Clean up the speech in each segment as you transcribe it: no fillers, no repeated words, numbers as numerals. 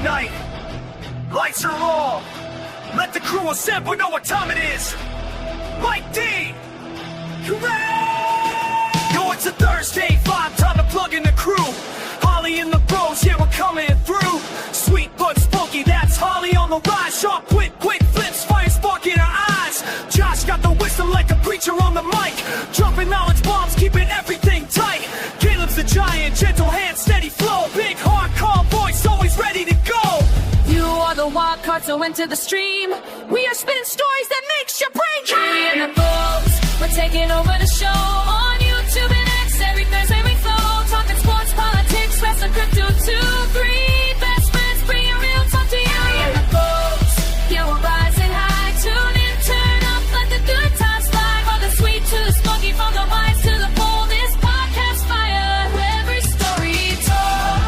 night. Lights are low. Let the crew assemble, know what time it is. Mike D. Correct! Yo, it's a Thursday vibe, time to plug in the crew. Holly and the bros, yeah, we're coming through. Sweet but spunky, that's Holly on the rise. Sharp wit, quick flips, fire spark in her eyes. Josh got the wisdom like a preacher on the mic. Dropping knowledge bombs, keeping everything tight. Caleb's the giant, gentle hand, steady flow. Big hardcore voice, always ready to go. You are the wild card, so enter the stream. We are spinning stories that makes your brain dream. Holly and the bros, we're taking over the show. On YouTube and X, every Thursday we flow. Talking sports, politics, wrestling, crypto, 2-3. Best friends, bring your real talk to you. Holly and the bros, yeah, we're rising high. Tune in, turn up, let the good times fly. From the sweet to the spunky, from the wise to the bold. This podcast fire, every story told.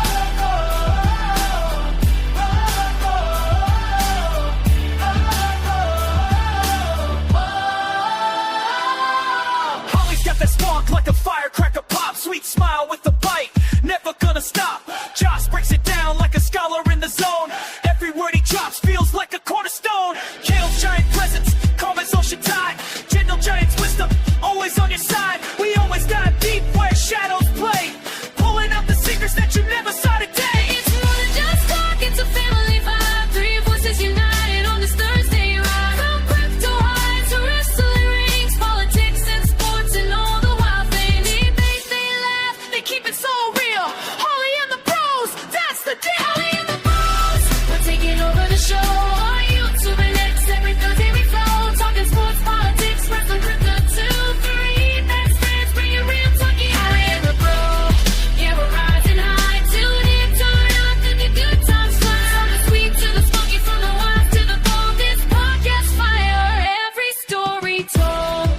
Holly's got that spark like a firecracker pop. Sweet smile with a bite, never gonna stop. Josh breaks it down like a scholar in the zone. Every word he drops feels like a cornerstone. Caleb's giant presence, calm as ocean tide. Gentle giant's wisdom, always on your side. We always dive deep where shadows play. Pulling out the secrets that you never saw today. It's more than just talk, it's a family vibe. Three voices united on this Thursday ride. From crypto highs to wrestling rings, politics and sports and all the wild things. They laugh, they keep it so real. Holly and the bros, that's the deal. Holly and the bros, we're taking over the show. On YouTube and X, every Thursday we flow. Talking sports, politics, wrestling, crypto, 2-3. Best friends, bring your real talkie. Holly and the bros, yeah, we're rising high. Tune in, turn up, let the good times fly. From the sweet to the spunky, from the wise to the bold. This podcast fire, every story told.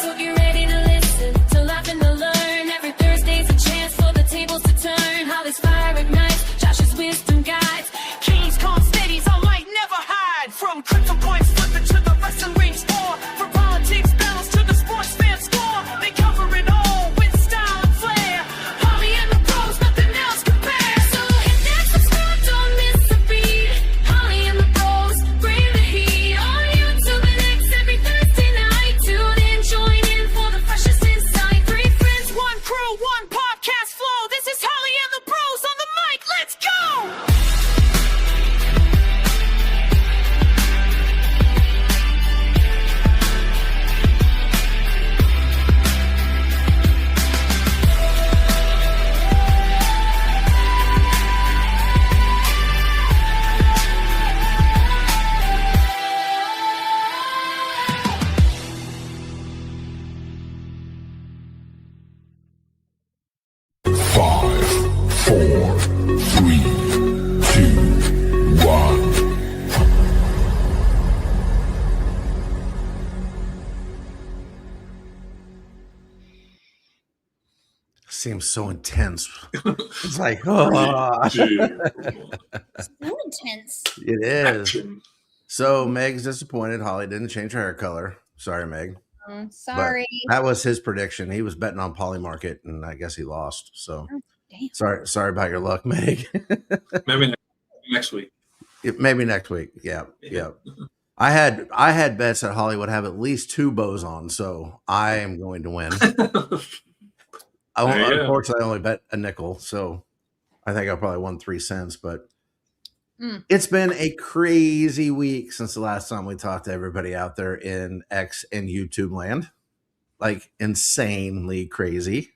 So get ready to listen, to laugh and to learn. Every Thursday's a chance for the tables to turn. Holly's fire ignites, Josh's wisdom guides. Kings, calm, steadies, all light, never hide. From crypto points, flipping to the wrestling ring score. From politics, battles to the sports fan score. They cover it all with style and flair. Holly and the pros, nothing else compares. So hit that subscribe, don't miss a beat. Holly and the bros, bring the heat. On YouTube and X, every Thursday night. Tune in, join in for the freshest insight. Three friends, one crew, one podcast flow. This is Holly and the bros on the mic. Let's go! Five, four, three, two, one. Seems so intense. It's like, oh, So intense. it is. So Meg's disappointed. Holly didn't change her hair color. Sorry, Meg. But Sorry. that was his prediction. He was betting on Poly Market, and I guess he lost. So Damn. sorry about your luck, Meg. Maybe next week. Maybe next week. Yeah. I had bets that Holly would have at least 2 bows on, so I am going to win. Unfortunately, I only bet a nickel, so I think I probably won 3 cents. But it's been a crazy week since the last time we talked to everybody out there in X and YouTube land. Like insanely crazy.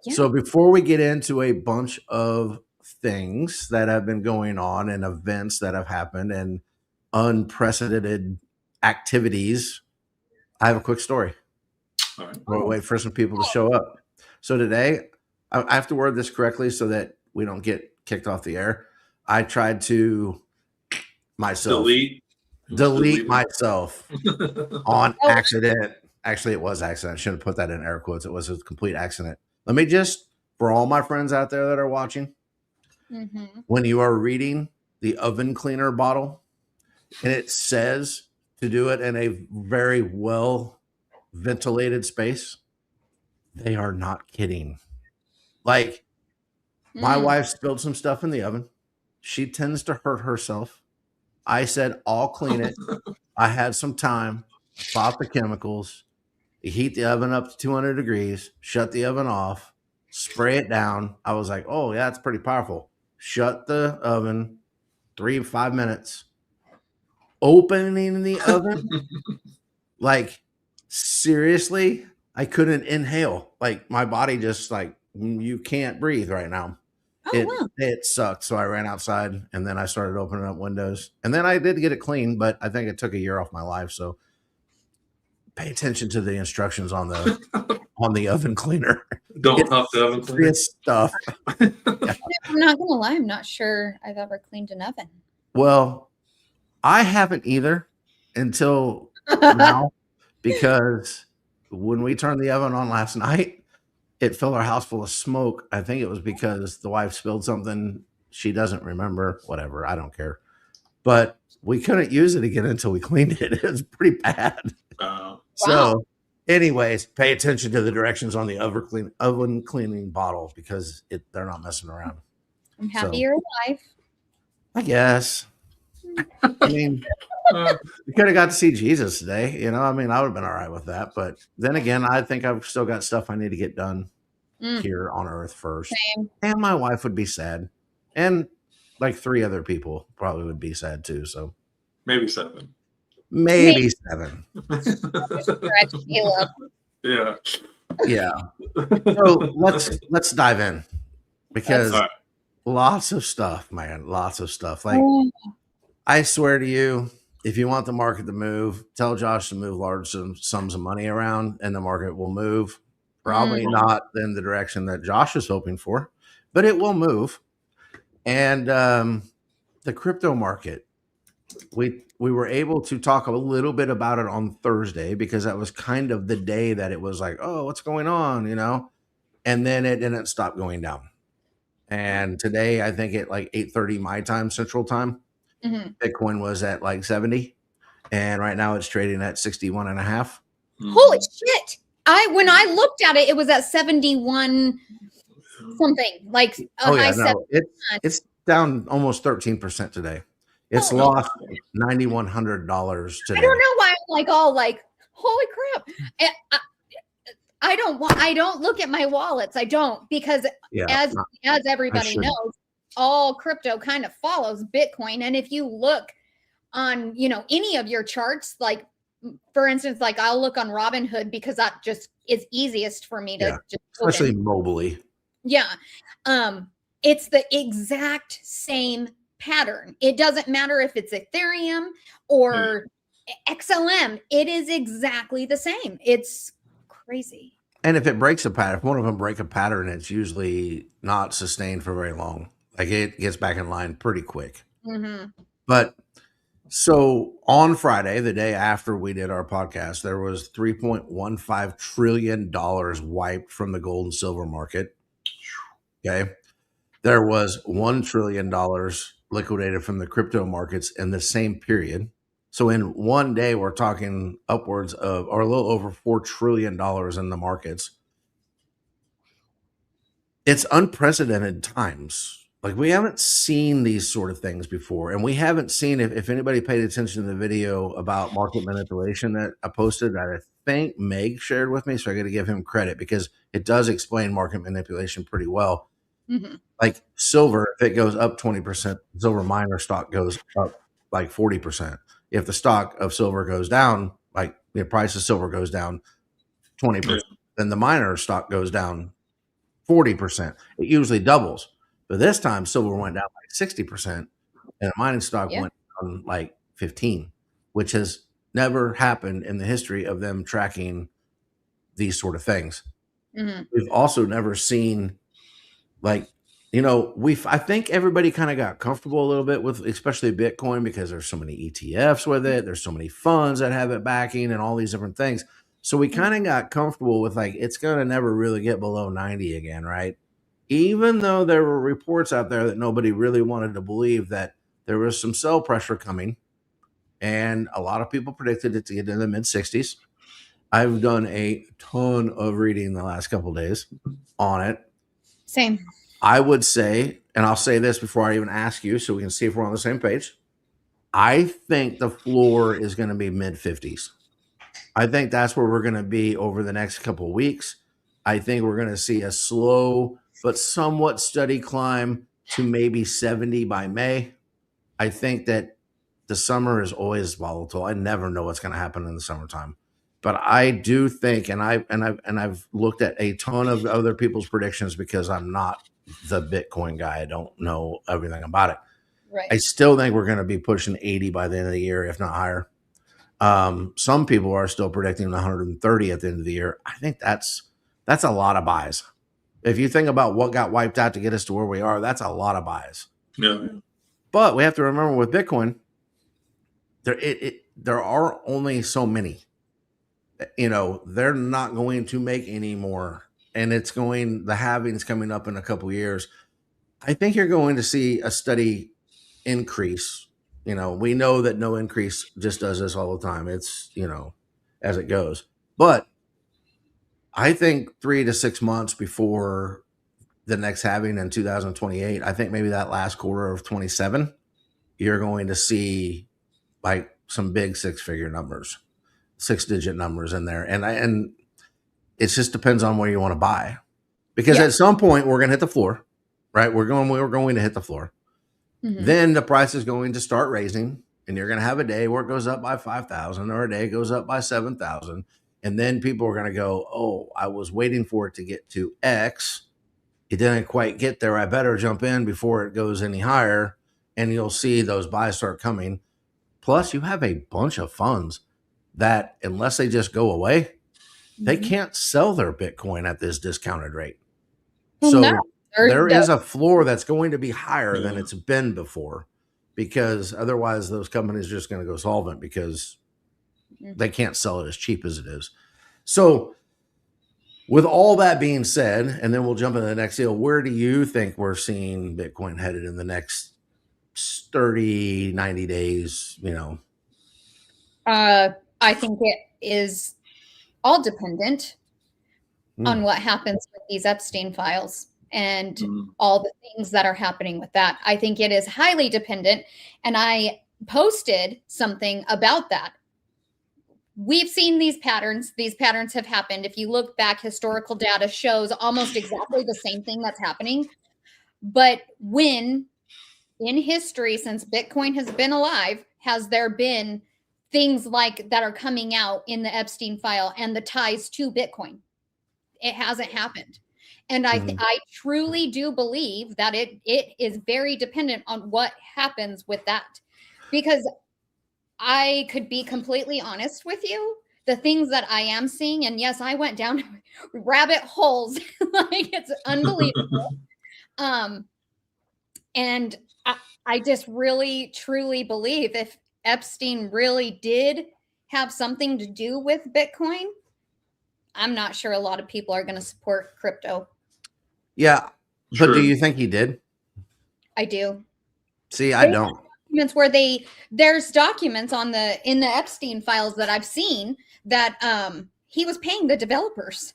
Yeah. So before we get into a bunch of things that have been going on and events that have happened and unprecedented activities, I have a quick story. All right. We'll wait for some people to show up. So today, I have to word this correctly so that we don't get kicked off the air. I tried to delete myself on accident. Actually, it was accident. I shouldn't have put that in air quotes. It was a complete accident. Let me just, for all my friends out there that are watching, when you are reading the oven cleaner bottle and it says to do it in a very well ventilated space, they are not kidding. Like, My wife spilled some stuff in the oven. She tends to hurt herself. I said, I'll clean it. I had some time, bought the chemicals, heat the oven up to 200 degrees, shut the oven off, spray it down. I was like, oh, yeah, it's pretty powerful. Shut the oven, 5 minutes. Opening the oven, like, seriously, I couldn't inhale. Like, my body just like, you can't breathe right now. Oh, It sucked. So I ran outside and then I started opening up windows. And then I did get it clean, but I think it took a year off my life. So pay attention to the instructions on the oven cleaner. Don't huff the oven cleaner. It's stuff. I'm not gonna lie, I'm not sure I've ever cleaned an oven. Well, I haven't either until now, because when we turned the oven on last night, it filled our house full of smoke. I think it was because the wife spilled something she doesn't remember. Whatever, I don't care. But we couldn't use it again until we cleaned it. It was pretty bad. So, anyways, pay attention to the directions on the oven cleaning bottle, because they're not messing around. I'm happy you're alive. I guess. I mean, we could have got to see Jesus today. You know, I mean, I would have been all right with that. But then again, I think I've still got stuff I need to get done here on earth first. Same. And my wife would be sad. And like 3 other people probably would be sad too. So Maybe 7. maybe 7. Stretch, Caleb. Yeah. Yeah. So let's dive in, because All right. lots of stuff, man. Lots of stuff. Like, I swear to you, if you want the market to move, tell Josh to move large sums of money around and the market will move. Probably not in the direction that Josh is hoping for, but it will move. And the crypto market, we were able to talk a little bit about it on Thursday, because that was kind of the day that it was like, oh, what's going on, you know? And then it didn't stop going down. And today, I think at like 8:30 my time, Central Time, Bitcoin was at like 70. And right now it's trading at 61.5. Holy shit. When I looked at it, it was at 71 something. Like Oh yeah, I no, it's down almost 13% today. It's lost $9,100 today. I don't know why I'm like all like, holy crap. And I don't look at my wallets. I don't, because as everybody knows, all crypto kind of follows Bitcoin. And if you look on, any of your charts, like for instance, like I'll look on Robinhood, because that just is easiest for me to just especially mobily. Yeah. It's the exact same pattern. It doesn't matter if it's Ethereum or XLM. It is exactly the same. It's crazy. And if it breaks a pattern, if one of them break a pattern, it's usually not sustained for very long. Like, it gets back in line pretty quick. But so on Friday, the day after we did our podcast, there was $3.15 trillion wiped from the gold and silver market. Okay. There was $1 trillion liquidated from the crypto markets in the same period. So in one day, we're talking upwards of, or a little over $4 trillion in the markets. It's unprecedented times. Like, we haven't seen these sort of things before. And we haven't seen, if anybody paid attention to the video about market manipulation that I posted, that I think Meg shared with me. So I got to give him credit, because it does explain market manipulation pretty well. Like silver, if it goes up 20%, silver miner stock goes up like 40%. If the stock of silver goes down, like the price of silver goes down 20%, then the miner stock goes down 40%. It usually doubles. But this time, silver went down like 60%, and the mining stock went down like 15%, which has never happened in the history of them tracking these sort of things. We've also never seen, like, I think everybody kind of got comfortable a little bit with, especially Bitcoin, because there's so many ETFs with it. There's so many funds that have it backing and all these different things. So we kind of got comfortable with, like, it's going to never really get below 90 again, right? Even though there were reports out there that nobody really wanted to believe that there was some sell pressure coming, and a lot of people predicted it to get in the mid 60s. I've done a ton of reading the last couple of days on it. Same. I would say, and I'll say this before I even ask you so we can see if we're on the same page. I think the floor is going to be mid 50s. I think that's where we're going to be over the next couple of weeks. I think we're going to see a slow but somewhat steady climb to maybe 70 by May. I think that the summer is always volatile. I never know what's going to happen in the summertime. But I do think, and I've looked at a ton of other people's predictions because I'm not the Bitcoin guy. I don't know everything about it. Right. I still think we're going to be pushing 80 by the end of the year, if not higher. Some people are still predicting 130 at the end of the year. I think that's a lot of buys. If you think about what got wiped out to get us to where we are, that's a lot of buys. Yeah. But we have to remember with Bitcoin, there are only so many. You know, they're not going to make any more, and the halving's coming up in a couple of years. I think you're going to see a steady increase. You know, we know that no increase just does this all the time. It's, you know, as it goes. But I think 3 to 6 months before the next halving in 2028, I think maybe that last quarter of 27, you're going to see like some big 6-figure numbers, 6-digit numbers in there. And it just depends on where you want to buy. Because at some point we're going to hit the floor, right? We're going to hit the floor. Mm-hmm. Then the price is going to start raising, and you're going to have a day where it goes up by 5,000 or a day goes up by 7,000. And then people are going to go, oh, I was waiting for it to get to X. It didn't quite get there. I better jump in before it goes any higher. And you'll see those buys start coming. Plus, you have a bunch of funds that, unless they just go away, they can't sell their Bitcoin at this discounted rate. So there is a floor that's going to be higher than it's been before, because otherwise those companies are just going to go solvent because they can't sell it as cheap as it is. So with all that being said, and then we'll jump into the next deal, where do you think we're seeing Bitcoin headed in the next 30, 90 days, you know? I think it is all dependent on what happens with these Epstein files and all the things that are happening with that. I think it is highly dependent. And I posted something about that. We've seen these patterns. These patterns have happened. If you look back, historical data shows almost exactly the same thing that's happening. But when in history, since Bitcoin has been alive, has there been things like that are coming out in the Epstein file and the ties to Bitcoin? It hasn't happened. And I truly do believe that it is very dependent on what happens with that. Because I could be completely honest with you, the things that I am seeing, and yes, I went down rabbit holes, like it's unbelievable. And I just really, truly believe if Epstein really did have something to do with Bitcoin, I'm not sure a lot of people are going to support crypto. Yeah. But do you think he did? I do. See, I don't. Documents where there's documents in the Epstein files that I've seen that he was paying the developers.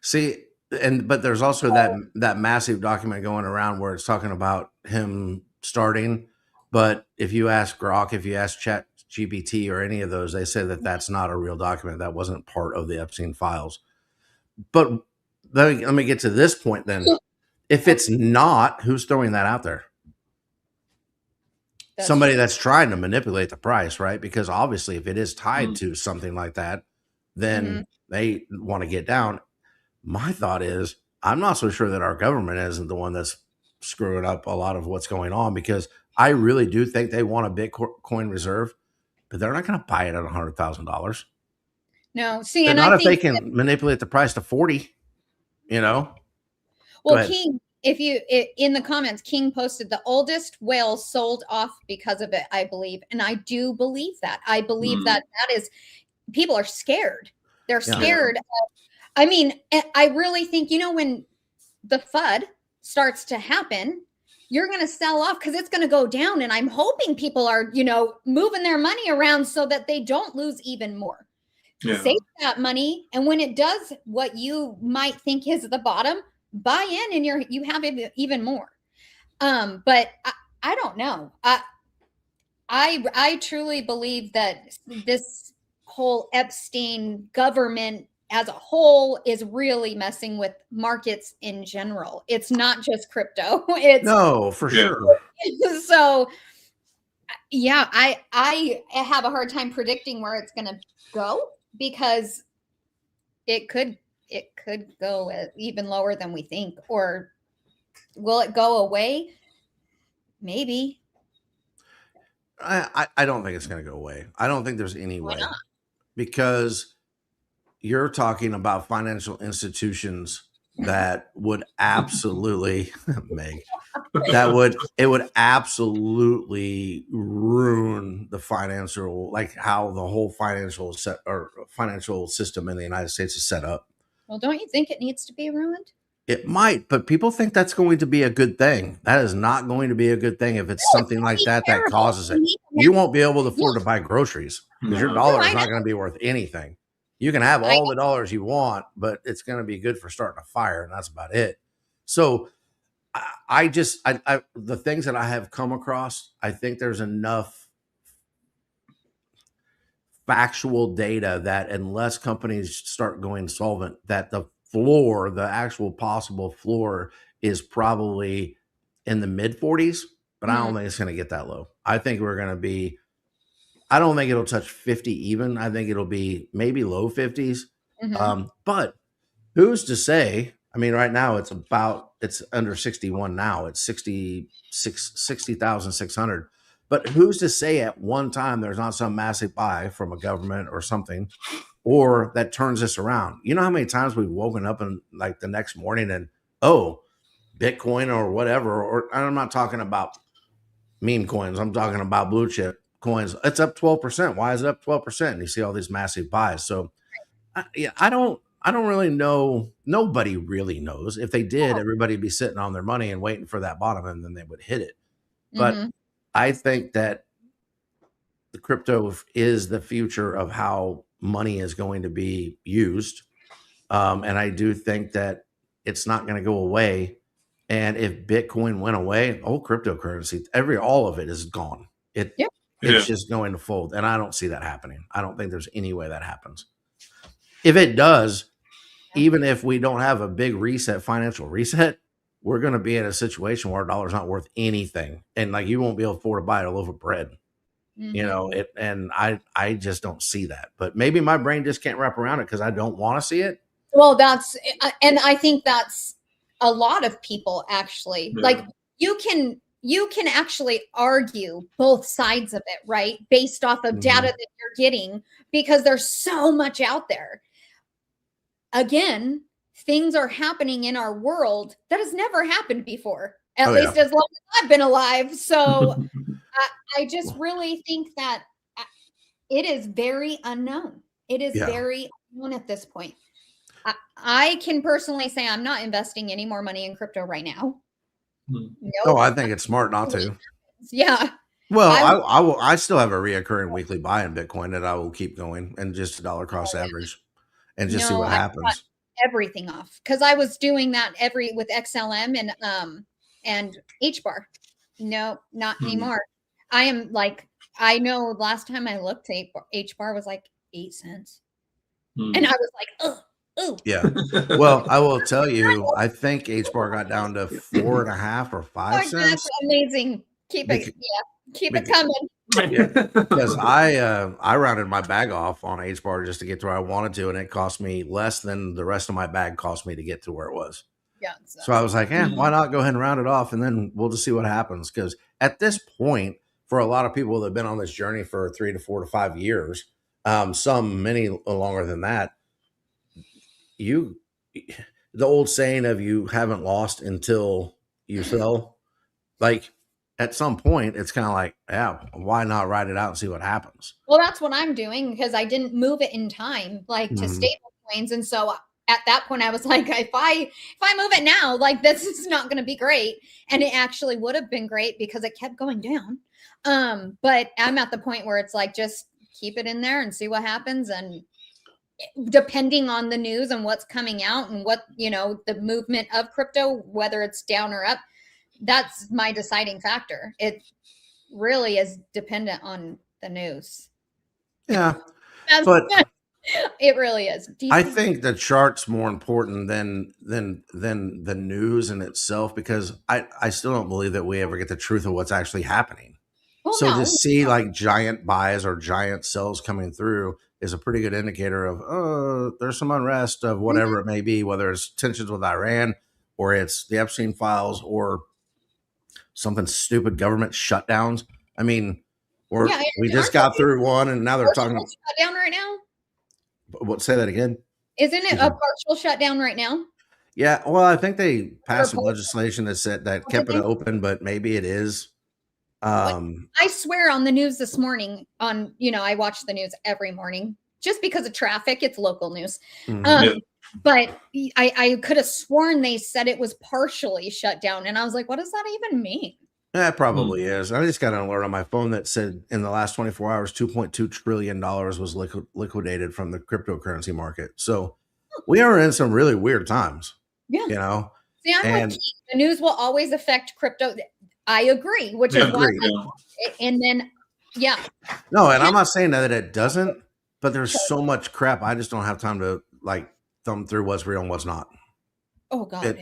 See, but there's also that massive document going around where it's talking about him starting. But if you ask Grok, if you ask ChatGPT or any of those, they say that that's not a real document. That wasn't part of the Epstein files. But let me get to this point then. If it's not, who's throwing that out there? Somebody that's trying to manipulate the price, right? Because obviously if it is tied to something like that, then they want to get down. My thought is, I'm not so sure that our government isn't the one that's screwing up a lot of what's going on, because I really do think they want a Bitcoin reserve, but they're not going to buy it at $100,000. No, see, they're and not I if think they can manipulate the price to 40, you know? Well, King, in the comments, King posted the oldest whale sold off because of it, I believe. And I do believe that. I believe that is, people are scared. They're scared. I mean, I really think, when the FUD starts to happen, you're going to sell off because it's going to go down. And I'm hoping people are, moving their money around so that they don't lose even more. Yeah. Save that money. And when it does what you might think is the bottom, buy in and you have even more. But I don't know. I truly believe that this whole Epstein government as a whole is really messing with markets in general. It's not just crypto. It's No, for sure. So yeah, I have a hard time predicting where it's going to go, because it could go even lower than we think. Or will it go away? Maybe. I don't think it's going to go away. I don't think there's any way, not? because you're talking about financial institutions that would absolutely Meg, it would absolutely ruin the financial, like how the whole financial system in the United States is set up. Well, don't you think it needs to be ruined? It might, but people think that's going to be a good thing. That is not going to be a good thing if it's something like that causes it. You won't be able to afford to buy groceries because your dollar is not going to be worth anything. You can have all the dollars you want, but it's going to be good for starting a fire, and that's about it. So the things that I have come across, I think there's enough factual data that unless companies start going solvent, that the actual possible floor is probably in the mid 40s, but I don't think it's going to get that low. I think we're going to be, I don't think it'll touch 50 even. I think it'll be maybe low 50s. But who's to say? I mean, right now it's under 61 now. It's 60,600. But who's to say at one time there's not some massive buy from a government or something, or that turns this around? You know how many times we've woken up and like the next morning and, oh, Bitcoin or whatever, or I'm not talking about meme coins. I'm talking about blue chip coins. It's up 12%. Why is it up 12%? And you see all these massive buys. So I don't really know. Nobody really knows. If they did, everybody'd be sitting on their money and waiting for that bottom, and then they would hit it. But I think that the crypto is the future of how money is going to be used. And I do think that it's not going to go away. And if Bitcoin went away, oh, cryptocurrency, all of it is gone. It's just going to fold. And I don't see that happening. I don't think there's any way that happens. If it does, even if we don't have a big financial reset, we're going to be in a situation where our dollar's not worth anything. And like, you won't be able to afford to buy a loaf of bread, you know, and I just don't see that, but maybe my brain just can't wrap around it because I don't want to see it. Well, and I think that's a lot of people actually. Like, you can actually argue both sides of it, right? Based off of data that you're getting, because there's so much out there. Again, things are happening in our world that has never happened before, at least as long as I've been alive. So I just really think that it is very unknown. It is very unknown at this point. I can personally say I'm not investing any more money in crypto right now. No, I think it's smart not to. Yeah. Well, I still have a reoccurring weekly buy in Bitcoin that I will keep going, and just dollar cost average, and just see what happens. Everything off, because I was doing that with XLM and HBAR. No, not anymore. I am like, I know last time I looked, HBAR was like 8 cents, and I was like, oh. Yeah. Well, I will tell you, I think HBAR got down to 4.5 or 5 cents. That's amazing. Keep it coming. Yeah, because I rounded my bag off on HBAR just to get to where I wanted to, and it cost me less than the rest of my bag cost me to get to where it was. Yeah. So I was like, why not go ahead and round it off, and then we'll just see what happens. Because at this point, for a lot of people that have been on this journey for 3 to 4 to 5 years, many longer than that, the old saying of you haven't lost until you sell, like, at some point it's kind of like, why not write it out and see what happens? Well, that's what I'm doing, because I didn't move it in time, like to stable coins. And so at that point I was like, if I move it now, like, this is not going to be great. And it actually would have been great because it kept going down. But I'm at the point where it's like, just keep it in there and see what happens. And depending on the news and what's coming out and what, the movement of crypto, whether it's down or up, that's my deciding factor. It really is dependent on the news. Yeah. But it really is. I think the chart's more important than the news in itself, because I still don't believe that we ever get the truth of what's actually happening. So to see like giant buys or giant sells coming through is a pretty good indicator of, there's some unrest of whatever it may be, whether it's tensions with Iran or it's the Epstein files or something stupid, government shutdowns. I mean, we just got through one and now they're talking about shutdown right now. What? Say that again. Isn't it a partial shutdown right now? Yeah. Well, I think they passed some legislation that said that kept it open, but maybe it is. I swear on the news this morning I watch the news every morning just because of traffic. It's local news. But I could have sworn they said it was partially shut down. And I was like, what does that even mean? That probably is. I just got an alert on my phone that said in the last 24 hours, $2.2 trillion was liquidated from the cryptocurrency market. So we are in some really weird times. Yeah. See, I'm like, the news will always affect crypto. I agree, which is why. And then, No, and I'm not saying that it doesn't, but there's so much crap. I just don't have time to like thumb through what's real and what's not. Oh God,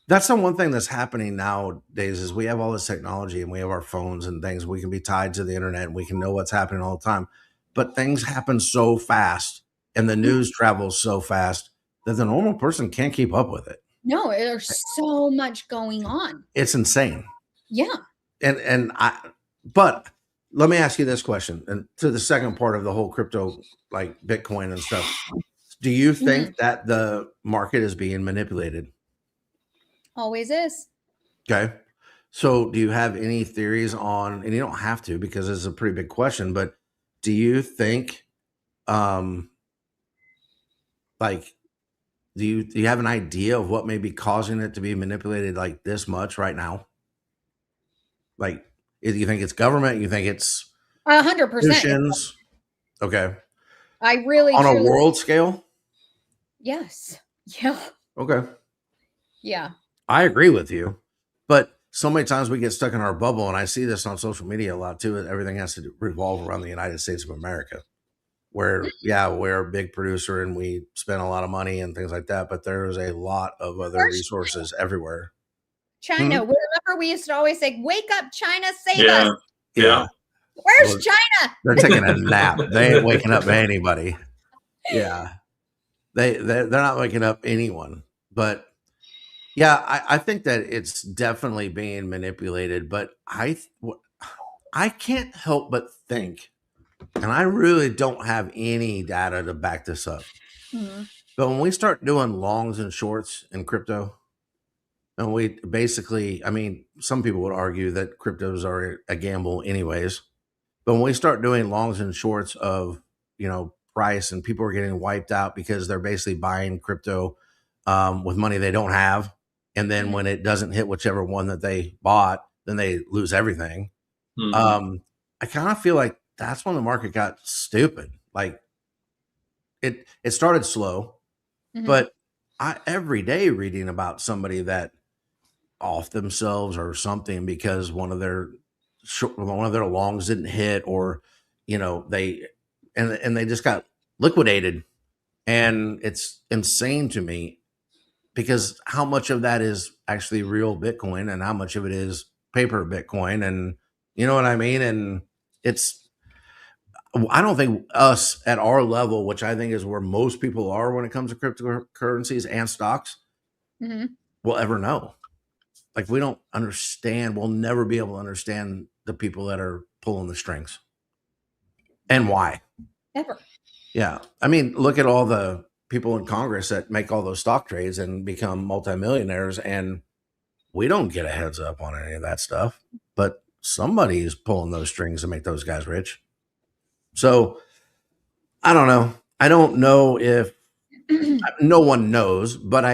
that's the one thing that's happening nowadays is we have all this technology and we have our phones and things. We can be tied to the internet and we can know what's happening all the time. But things happen so fast and the news travels so fast that the normal person can't keep up with it. No, there's so much going on. It's insane. Yeah. But let me ask you this question, and to the second part of the whole crypto, like Bitcoin and stuff. Do you think that the market is being manipulated? Always is. Okay. So do you have any theories on, and you don't have to because it's a pretty big question, but do you think, do you have an idea of what may be causing it to be manipulated like this much right now? Like, do you think it's government? You think it's 100%? Okay. I really on a world scale. Yes. Yeah. Okay. Yeah. I agree with you, but so many times we get stuck in our bubble, and I see this on social media a lot too. Everything has to revolve around the United States of America, where we're a big producer and we spend a lot of money and things like that. But there is a lot of other resources everywhere. China. Remember, we used to always say, "Wake up, China, save us." Yeah. Where's China? They're taking a nap. They ain't waking up anybody. Yeah, they're not waking up anyone. But yeah, I think that it's definitely being manipulated. But I can't help but think, and I really don't have any data to back this up. But when we start doing longs and shorts in crypto, and we basically, I mean, some people would argue that cryptos are a gamble anyways. But when we start doing longs and shorts of, price, and people are getting wiped out because they're basically buying crypto with money they don't have. And then when it doesn't hit whichever one that they bought, then they lose everything. I kind of feel like that's when the market got stupid. Like it started slow, but every day reading about somebody that off themselves or something because one of their longs didn't hit, or they just got liquidated. And it's insane to me because how much of that is actually real Bitcoin and how much of it is paper Bitcoin, and you know what I mean? And I don't think us at our level, which I think is where most people are when it comes to cryptocurrencies and stocks, will ever know. Like, we don't understand. We'll never be able to understand the people that are pulling the strings and why. Ever. Yeah. I mean, look at all the people in Congress that make all those stock trades and become multimillionaires, and we don't get a heads up on any of that stuff, but somebody is pulling those strings to make those guys rich. So I don't know. I don't know if no one knows, but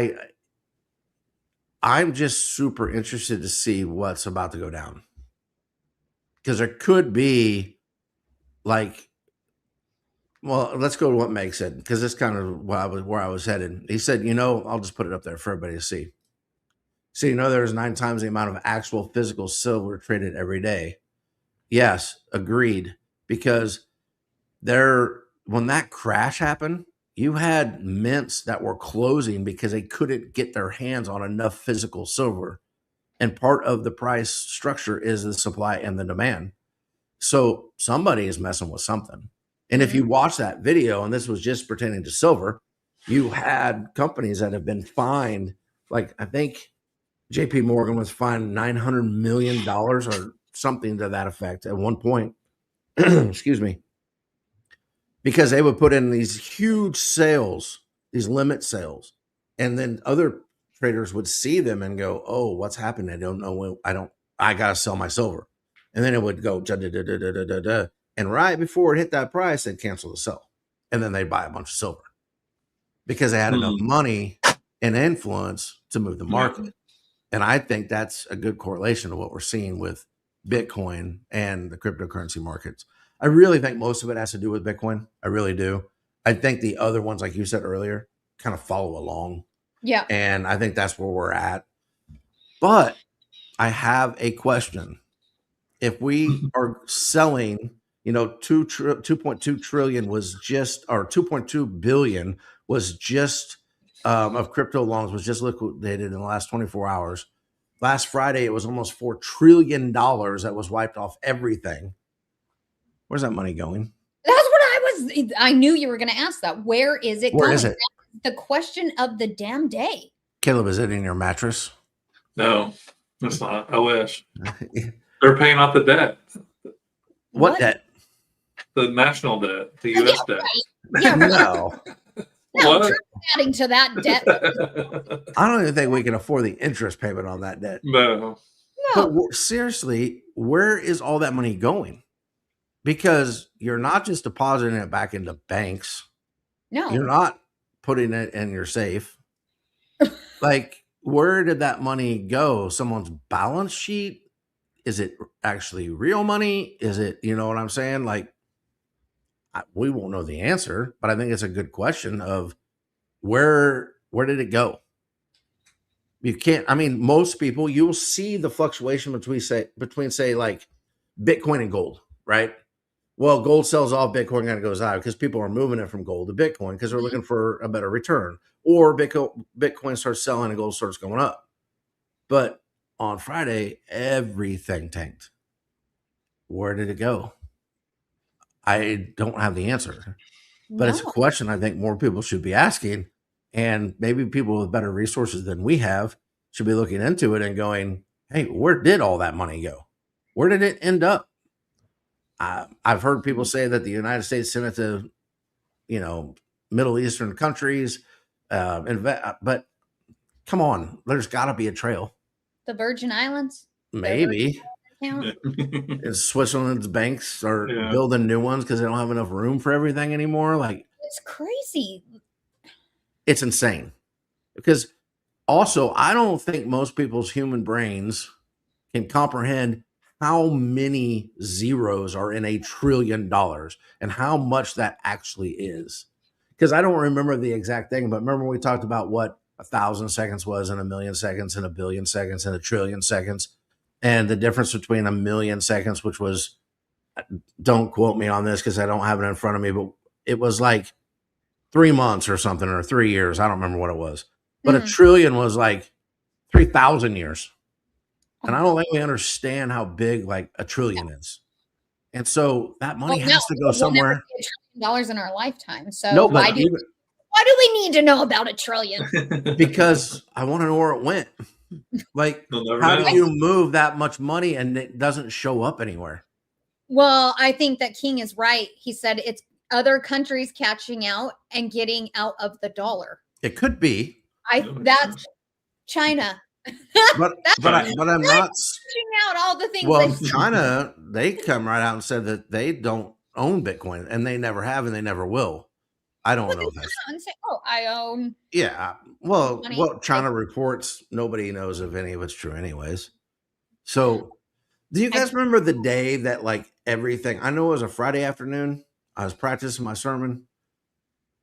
I'm just super interested to see what's about to go down, because there could be like Well, let's go to what Meg said, because that's kind of where I was headed. He said, I'll just put it up there for everybody to see. So, there's 9 times the amount of actual physical silver traded every day. Yes, agreed. Because when that crash happened, you had mints that were closing because they couldn't get their hands on enough physical silver. And part of the price structure is the supply and the demand. So somebody is messing with something. And if you watch that video, and this was just pertaining to silver, you had companies that have been fined. Like, I think JP Morgan was fined $900 million or something to that effect at one point. Excuse me. Because they would put in these huge sales, these limit sales, and then other traders would see them and go, "Oh, what's happened? I don't know. I got to sell my silver." And then it would go, and right before it hit that price, they'd cancel the sell. And then they'd buy a bunch of silver because they had enough money and influence to move the market. And I think that's a good correlation to what we're seeing with Bitcoin and the cryptocurrency markets. I really think most of it has to do with Bitcoin. I really do. I think the other ones, like you said earlier, kind of follow along. Yeah. And I think that's where we're at. But I have a question. If we are selling, 2.2 trillion was just, or 2.2 billion was just of crypto loans was just liquidated in the last 24 hours. Last Friday, it was almost $4 trillion that was wiped off everything. Where's that money going? That's what I knew you were going to ask that. Where is it going? Where is it? That's the question of the damn day. Caleb, is it in your mattress? No, it's not. I wish. They're paying off the debt. What debt? The national debt, the U.S. debt. Right. Yeah, right. No. No, What? adding to that debt. I don't even think we can afford the interest payment on that debt. No. But seriously, where is all that money going? Because you're not just depositing it back into banks. No. You're not putting it in your safe. Like, where did that money go? Someone's balance sheet? Is it actually real money? Is it, you know what I'm saying? Like, we won't know the answer, but I think it's a good question of where did it go? You can't, most people, you'll see the fluctuation between say like Bitcoin and gold, right? Well, gold sells off, Bitcoin kind of goes out because people are moving it from gold to Bitcoin because they're looking for a better return. Or Bitcoin starts selling and gold starts going up. But on Friday, everything tanked. Where did it go? I don't have the answer. But it's a question I think more people should be asking. And maybe people with better resources than we have should be looking into it and going, hey, where did all that money go? Where did it end up? I've heard people say that the United States sent it to, Middle Eastern countries. But come on, there's got to be a trail. The Virgin Islands? Maybe. And Switzerland's banks are building new ones because they don't have enough room for everything anymore. Like, it's crazy. It's insane. Because also, I don't think most people's human brains can comprehend how many zeros are in $1 trillion and how much that actually is. Because I don't remember the exact thing, but remember we talked about what 1,000 seconds was and 1,000,000 seconds and 1,000,000,000 seconds and 1,000,000,000,000 seconds. And the difference between 1,000,000 seconds, which was, don't quote me on this because I don't have it in front of me, but it was like 3 months or something, or 3 years. I don't remember what it was. But $1 trillion was like 3,000 years. And I don't think we understand how big like $1 trillion is. And so that money has to go somewhere. $1 trillion in our lifetime. So no, why do we need to know about $1 trillion? Because I want to know where it went. Like, how do you move that much money and it doesn't show up anywhere? Well, I think that King is right. He said it's other countries catching out and getting out of the dollar. It could be. That's China. But I'm not out all the things. Well, China, they come right out and said that they don't own Bitcoin, and they never have, and they never will. I don't know this. And say, oh, I own. Yeah. Well, what China reports, nobody knows if any of it's true, anyways. So, do you guys remember the day that like everything? I know it was a Friday afternoon. I was practicing my sermon.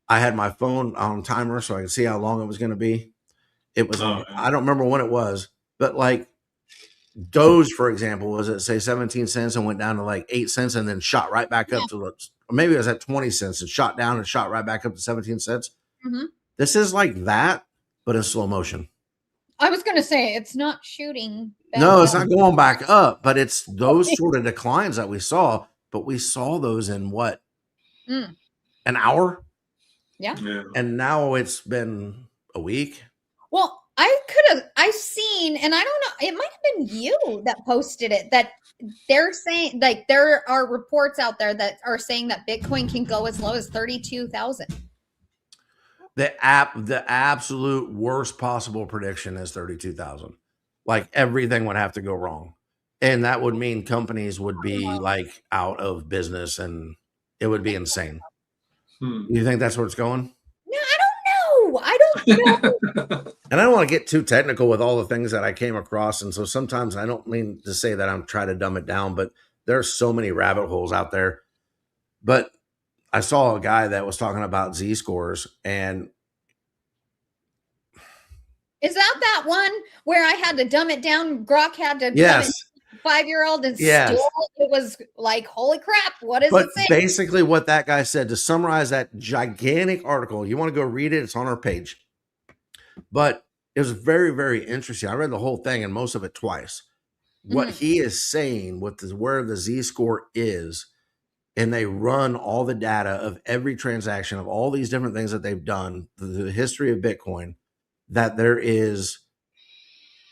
I had my phone on timer so I could see how long it was going to be. It was, I don't remember when it was, but like Doge, for example, was at say 17 cents and went down to like 8 cents and then shot right back up to, or maybe it was at 20 cents and shot down and shot right back up to 17 cents. Mm-hmm. This is like that, but in slow motion. I was going to say it's not shooting. No, it's not going back up, but it's those sort of declines that we saw. But we saw those in what? An hour? Yeah. And now it's been a week. Well, I've seen, and I don't know, it might have been you that posted it, that they're saying, like, there are reports out there that are saying that Bitcoin can go as low as 32,000. The absolute worst possible prediction is 32,000. Like everything would have to go wrong. And that would mean companies would be like out of business and it would be insane. You think that's where it's going? No, I don't know. And I don't want to get too technical with all the things that I came across. And so sometimes I don't mean to say that I'm trying to dumb it down, but there's so many rabbit holes out there. But I saw a guy that was talking about Z-scores, and is that one where I had to dumb it down? Grok had to yes. 5-year-old and still it was like, holy crap, what is it saying? Basically what that guy said, to summarize that gigantic article, you want to go read it, it's on our page. But it was very, very interesting. I read the whole thing and most of it twice. What he is saying with where the Z-score is, and they run all the data of every transaction of all these different things that they've done, the history of Bitcoin, that there is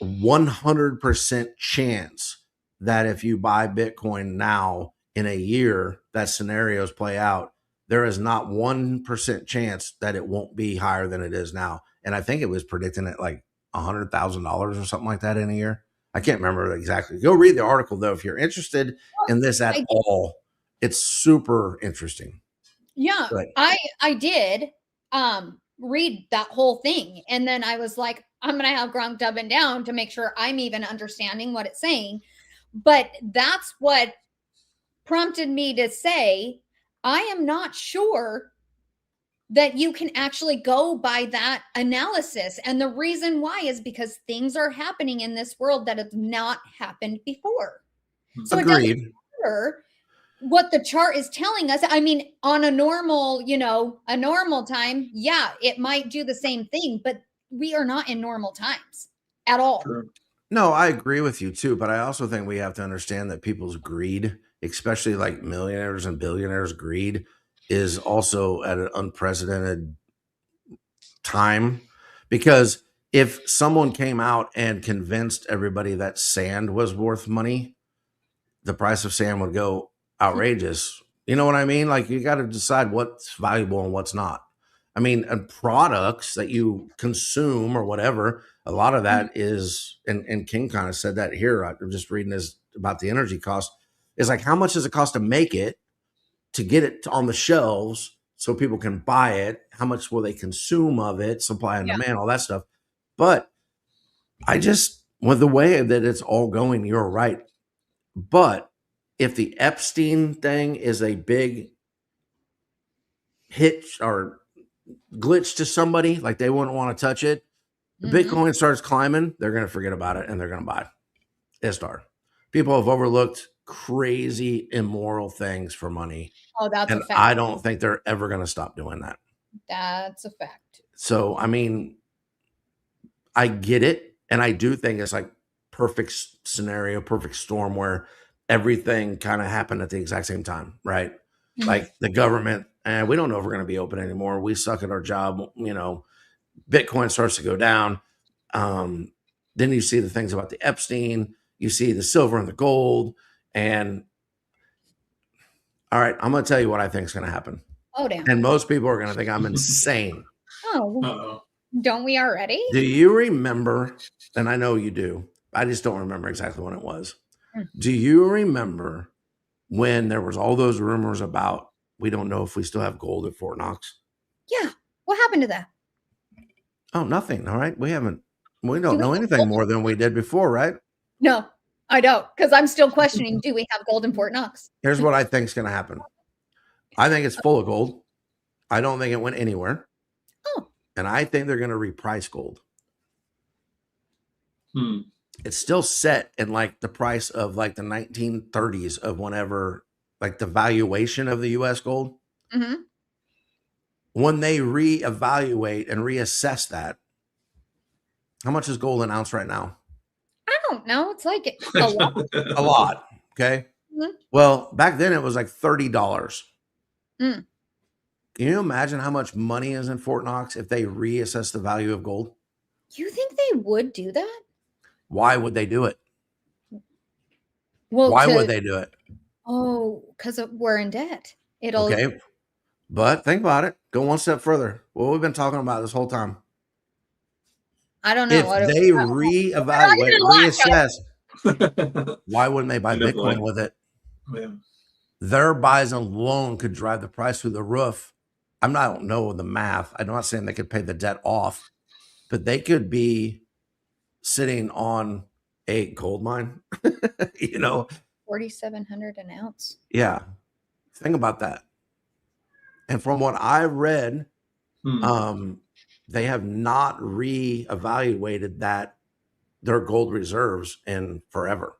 100% chance that if you buy Bitcoin now in a year, that scenarios play out. There is not 1% chance that it won't be higher than it is now. And I think it was predicting it like $100,000 or something like that in a year. I can't remember exactly. Go read the article though, if you're interested in this at all. It's super interesting. Yeah, I did read that whole thing. And then I was like, I'm going to have Gronk dubbing down to make sure I'm even understanding what it's saying. But that's what prompted me to say, I am not sure that you can actually go by that analysis. And the reason why is because things are happening in this world that have not happened before. So it doesn't matter what the chart is telling us. I mean, on a normal, a normal time, yeah, it might do the same thing, but we are not in normal times at all. Sure. No, I agree with you too, but I also think we have to understand that people's greed, especially like millionaires and billionaires' greed, is also at an unprecedented time. Because if someone came out and convinced everybody that sand was worth money, the price of sand would go outrageous. You know what I mean? Like, you got to decide what's valuable and what's not. I mean, and products that you consume or whatever, a lot of that is, and King kind of said that here, I'm just reading this about the energy cost, is like, how much does it cost to make it, to get it on the shelves so people can buy it? How much will they consume of it? Supply and demand, all that stuff. But I just, with the way that it's all going, you're right. But if the Epstein thing is a big hitch or glitch to somebody, like they wouldn't want to touch it, Bitcoin starts climbing, they're going to forget about it and they're going to buy it. People have overlooked crazy immoral things for money. Oh, that's a fact. I don't think they're ever going to stop doing that. That's a fact. So, I mean, I get it. And I do think it's like perfect scenario, perfect storm where everything kind of happened at the exact same time, right? Like the government, and we don't know if we're going to be open anymore. We suck at our job. Bitcoin starts to go down. Then you see the things about the Epstein, you see the silver and the gold. And all right, I'm going to tell you what I think is going to happen. Oh, damn. And most people are going to think I'm insane. Oh, don't we already? Do you remember, and I know you do, I just don't remember exactly when it was. Do you remember when there was all those rumors about, we don't know if we still have gold at Fort Knox? Yeah. What happened to that? Oh, nothing. All right. We don't know anything more than we did before, right? No, I don't, because I'm still questioning, do we have gold in Fort Knox? Here's what I think is going to happen. I think it's full of gold. I don't think it went anywhere. Oh. And I think they're going to reprice gold. Hmm. It's still set in like the price of like the 1930s of whenever, like the valuation of the US gold. Mm-hmm. When they reevaluate and reassess that, how much is gold an ounce right now? I don't know. It's like a lot. A lot. Okay. Mhm. Well, back then it was like $30. Mm. Can you imagine how much money is in Fort Knox if they reassess the value of gold? You think they would do that? Why would they do it? Well, Why would they do it? Oh, because we're in debt. It'll. Okay. But think about it. Go one step further. What we've been talking about this whole time. I don't know. If they reevaluate, reassess, why wouldn't they buy Bitcoin with it? Yeah. Their buys alone could drive the price through the roof. I don't know the math. I'm not saying they could pay the debt off, but they could be sitting on a gold mine, 4,700 an ounce. Yeah. Think about that. And from what I read, they have not reevaluated their gold reserves in forever.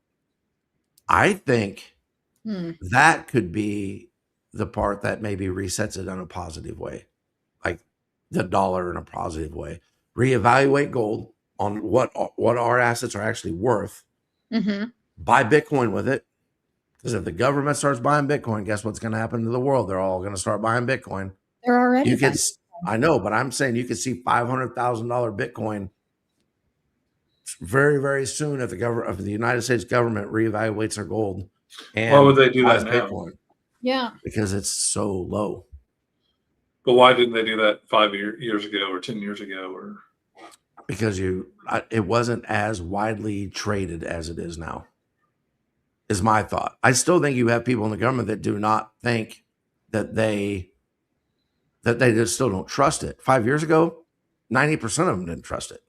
I think that could be the part that maybe resets it in a positive way, like the dollar in a positive way. Reevaluate gold on what our assets are actually worth. Mm-hmm. Buy Bitcoin with it. Because if the government starts buying Bitcoin, guess what's going to happen to the world? They're all going to start buying Bitcoin. They're already. I know, but I'm saying you could see $500,000 Bitcoin very, very soon if the United States government reevaluates their gold. And why would they do that now? Bitcoin. Yeah, because it's so low. But why didn't they do that 5 years ago or 10 years ago? Or because it wasn't as widely traded as it is now. Is my thought. I still think you have people in the government that do not think that they just still don't trust it. 5 years ago, 90% of them didn't trust it.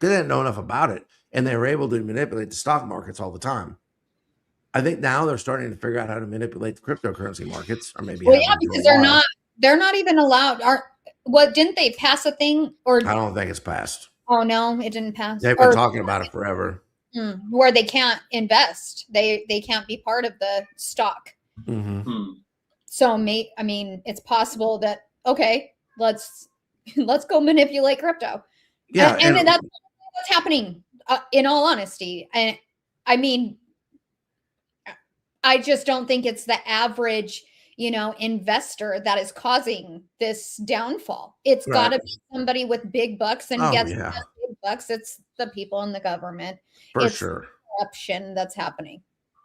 They didn't know enough about it, and they were able to manipulate the stock markets all the time. I think now they're starting to figure out how to manipulate the cryptocurrency markets, or maybe because they're not even allowed. Didn't they pass a thing? Or I don't think it's passed. Oh no, it didn't pass. They've been talking about it forever. Where they can't invest, they can't be part of the stock. Mm-hmm. So it's possible that let's go manipulate crypto. Yeah, and that's what's happening. In all honesty, and I mean, I just don't think it's the average, investor that is causing this downfall. It's got to be somebody with big bucks, and big bucks. It's the people in the government. For sure. Corruption that's happening.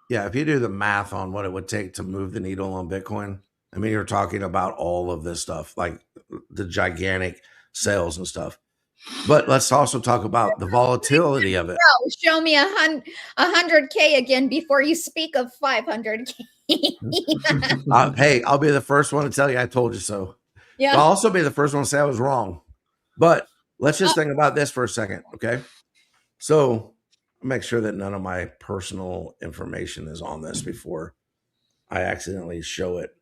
Yeah, if you do the math on what it would take to move the needle on Bitcoin, I mean, you're talking about all of this stuff, like the gigantic sales and stuff. But let's also talk about the volatility of it. Show me 100K again before you speak of 500K. Hey, I'll be the first one to tell you I told you so. Yeah. I'll also be the first one to say I was wrong. But let's just think about this for a second, okay? So make sure that none of my personal information is on this before I accidentally show it.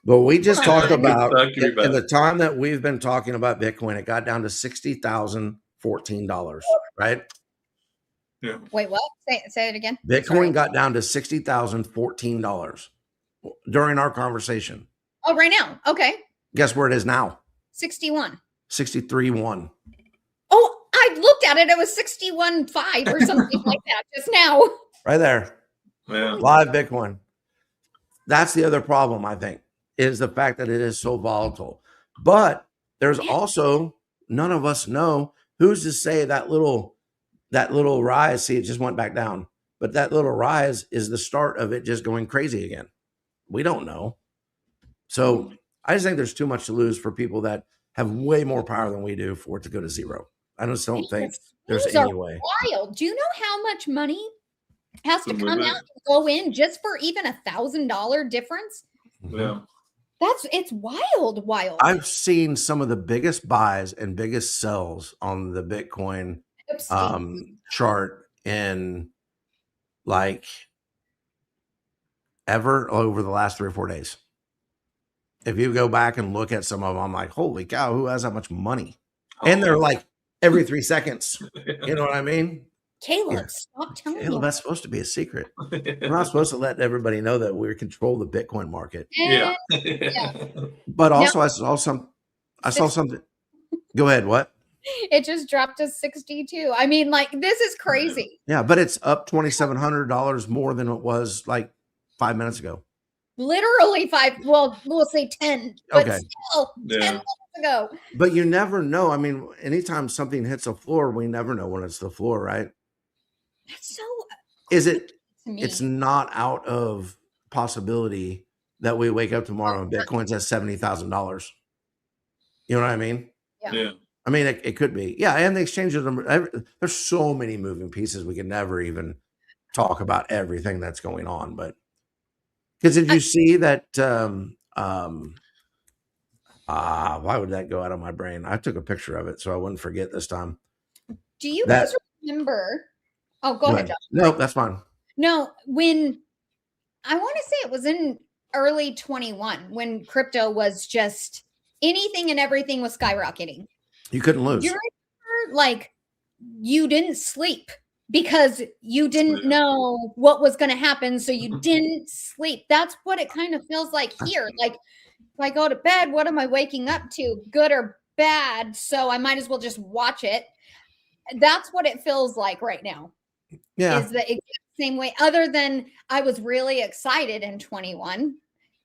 But we just talked about in the time that we've been talking about Bitcoin, it got down to $60,014, right? Yeah. Wait, what? Say it again. Bitcoin got down to $60,014 during our conversation. Oh, right now. Okay. Guess where it is now? 61. 63.1. Oh, I looked at it. It was 61.5 or something like that just now. Right there. Yeah. Live Bitcoin. That's the other problem, I think, is the fact that it is so volatile. But there's also, none of us know, who's to say that little rise, see, it just went back down. But that little rise is the start of it just going crazy again. We don't know. So I just think there's too much to lose for people that have way more power than we do for it to go to zero. I just don't think there's any way. Wild. Do you know how much money has to come out and go in just for even $1,000 difference? Yeah. It's wild. I've seen some of the biggest buys and biggest sells on the Bitcoin chart in like ever over the last 3 or 4 days. if you go back and look at some of them, I'm like, holy cow, who has that much money? And they're like every 3 seconds. You know what I mean? Caleb, stop telling me. Caleb, that's supposed to be a secret. We're not supposed to let everybody know that we control the Bitcoin market. Yeah. But also, I saw something. Go ahead. What? It just dropped to 62. I mean, like, this is crazy. Yeah, but it's up $2,700 more than it was like 5 minutes ago. Literally 5. Well, we'll say 10. But Okay. still, 10 minutes ago. But you never know. I mean, anytime something hits a floor, we never know when it's the floor, right? That's so. Is it? To me. It's not out of possibility that we wake up tomorrow and Bitcoin's at $70,000. You know what I mean? Yeah. I mean, it could be. Yeah, and the exchange of them. There's so many moving pieces. We can never even talk about everything that's going on. But because did you see that? Why would that go out of my brain? I took a picture of it so I wouldn't forget this time. Do you guys remember? Oh, go ahead, Josh. No, that's fine. No, when I want to say it was in early 21 when crypto was just anything and everything was skyrocketing. You couldn't lose. You remember, like, you didn't sleep because you didn't know what was going to happen, so you didn't sleep. That's what it kind of feels like here. Like, if I go to bed, what am I waking up to? Good or bad? So I might as well just watch it. That's what it feels like right now. Yeah. Is the exact same way, other than I was really excited in 21.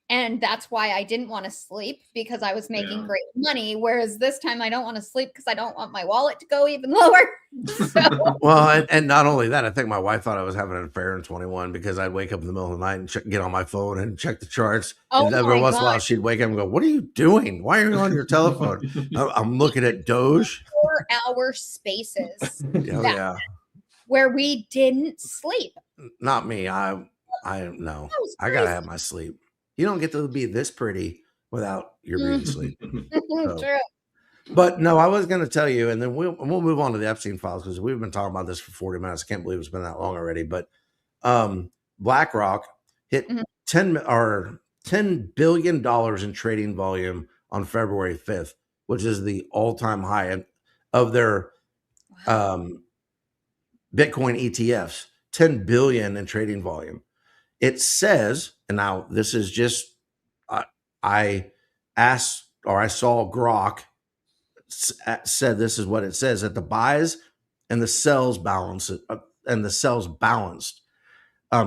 And that's why I didn't want to sleep, because I was making great money. Whereas this time I don't want to sleep because I don't want my wallet to go even lower. So. Well, and not only that, I think my wife thought I was having an affair in 21 because I'd wake up in the middle of the night and get on my phone and check the charts. Oh, and every once in a while she'd wake up and go, "What are you doing? Why are you on your telephone?" I'm looking at Doge. 4-hour spaces. Yeah. Where we didn't sleep. Not me. I no. I gotta have my sleep. You don't get to be this pretty without your beauty sleep. So. True. But no, I was going to tell you, and then we'll move on to the Epstein files because we've been talking about this for 40 minutes. I can't believe it's been that long already. But BlackRock hit $10 billion in trading volume on February 5th, which is the all-time high of their Bitcoin ETFs. 10 billion in trading volume. It says, and now this is just, I saw Grok said this is what it says, that the buys and the sells balanced,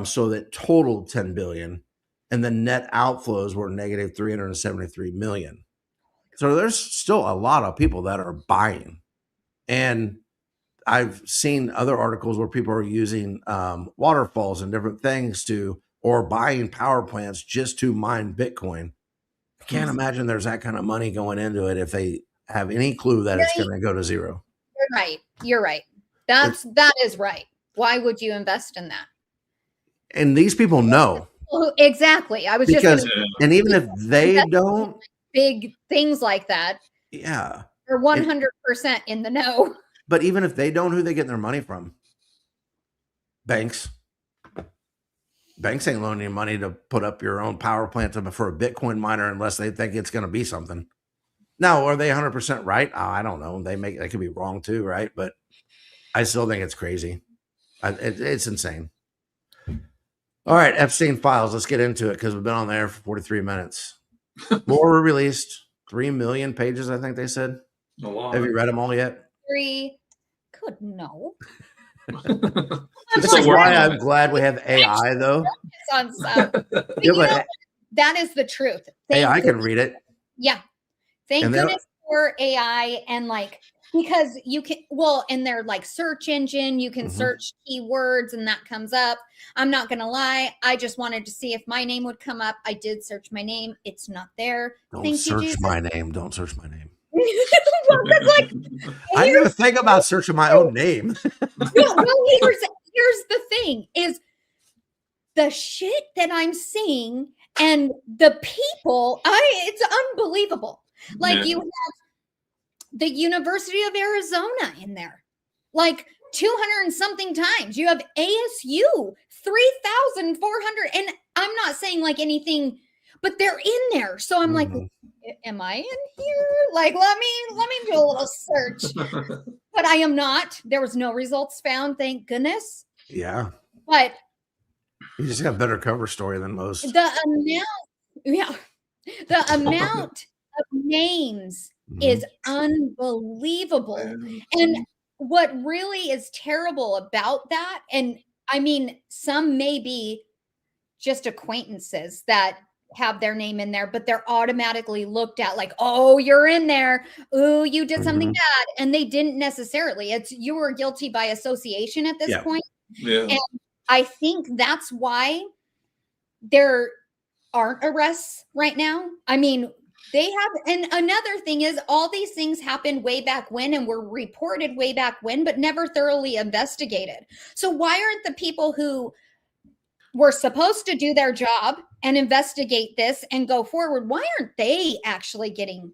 so that totaled 10 billion, and the net outflows were negative 373 million. So there's still a lot of people that are buying, and I've seen other articles where people are using waterfalls and different things or buying power plants just to mine Bitcoin. I can't imagine there's that kind of money going into it if they have any clue that it's going to go to zero. You're right. That is right. Why would you invest in that? And these people know. Exactly. I was and even if they don't, big things like that. Yeah. They're 100% in the know. But even if they don't, who they getting their money from? Banks. Banks ain't loaning you money to put up your own power plant for a Bitcoin miner unless they think it's going to be something. Now, are they 100% right? Oh, I don't know. They could be wrong too, right? But I still think it's crazy. It's insane. All right, Epstein files. Let's get into it because we've been on there for 43 minutes. More were released. 3 million pages, I think they said. A lot. Have you read them all yet? 3. Good, no. This is why I'm glad we have AI, though. That is the truth. AI can read it. Yeah. Thank goodness for AI, and because you can, in their search engine, you can search keywords and that comes up. I'm not going to lie. I just wanted to see if my name would come up. I did search my name. It's not there. Don't search my name. Don't search my name. I didn't even think about searching my own name. Here's the thing is the shit that I'm seeing and the people, it's unbelievable. You have the University of Arizona in there, 200 and something times. You have ASU, 3,400. And I'm not saying anything, but they're in there. So I'm like, am I in here? Like, let me do a little search. But I am not. There was no results found, thank goodness. Yeah. But you just got a better cover story than most. The amount of names is unbelievable. And what really is terrible about that, and I mean, some may be just acquaintances that have their name in there, but they're automatically looked at like, oh, you're in there. Oh, you did something bad. And they didn't necessarily. It's you were guilty by association at this point. Yeah. And I think that's why there aren't arrests right now. I mean, they have, and another thing is all these things happened way back when and were reported way back when, but never thoroughly investigated. So why aren't the people who were supposed to do their job and investigate this and go forward, why aren't they actually getting,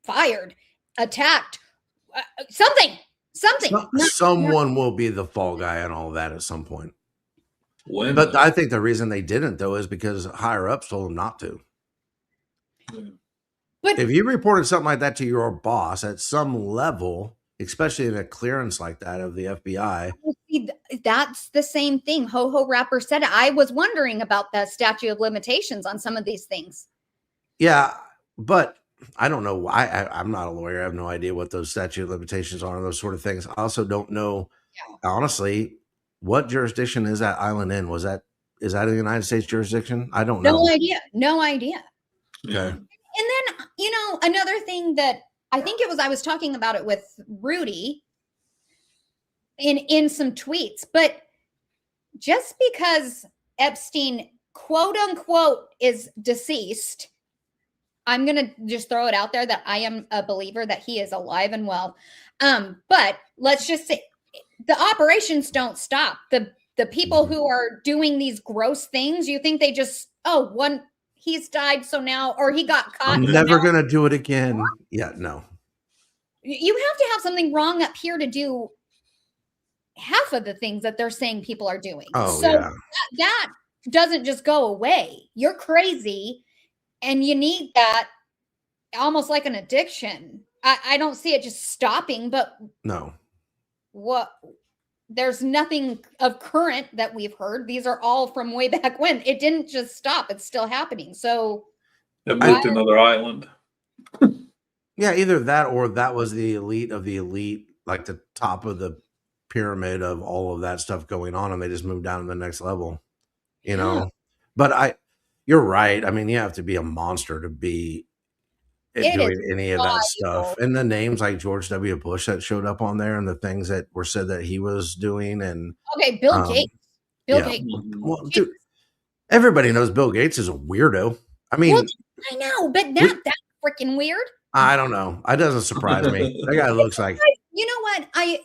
fired, attacked, something? Someone will be the fall guy and all that at some point. When? But I think the reason they didn't, though, is because higher ups told them not to. But if you reported something like that to your boss at some level, especially in a clearance like that of the FBI, that's the same thing. Ho Rapper said it. I was wondering about the statute of limitations on some of these things. Yeah, but I don't know why. I'm not a lawyer. I have no idea what those statute of limitations are and those sort of things. I also don't know, honestly, what jurisdiction is that island in? Is that a United States jurisdiction? I don't know. No idea. Okay. And then, another thing that I think I was talking about it with Rudy in some tweets, but just because Epstein, quote unquote, is deceased, I'm going to just throw it out there that I am a believer that he is alive and well. But let's just say the operations don't stop. The people who are doing these gross things, you think they just, he's died, so now, or he got caught. I'm never going to do it again. Yeah, no. You have to have something wrong up here to do half of the things that they're saying people are doing. Oh, so yeah. That doesn't just go away. You're crazy, and you need that almost like an addiction. I don't see it just stopping, but no. There's nothing of current that we've heard. These are all from way back when. It didn't just stop. It's still happening. So it moved to another island. Yeah, either that or that was the elite of the elite, like the top of the pyramid of all of that stuff going on, and they just moved down to the next level, But you're right. I mean, you have to be a monster to be doing any of that stuff. And the names like George W. Bush that showed up on there and the things that were said that he was doing. And Bill Gates. Bill Gates. Well, dude, everybody knows Bill Gates is a weirdo. I mean, I know, but not that freaking weird. I don't know. It doesn't surprise me. That guy looks like. You know what?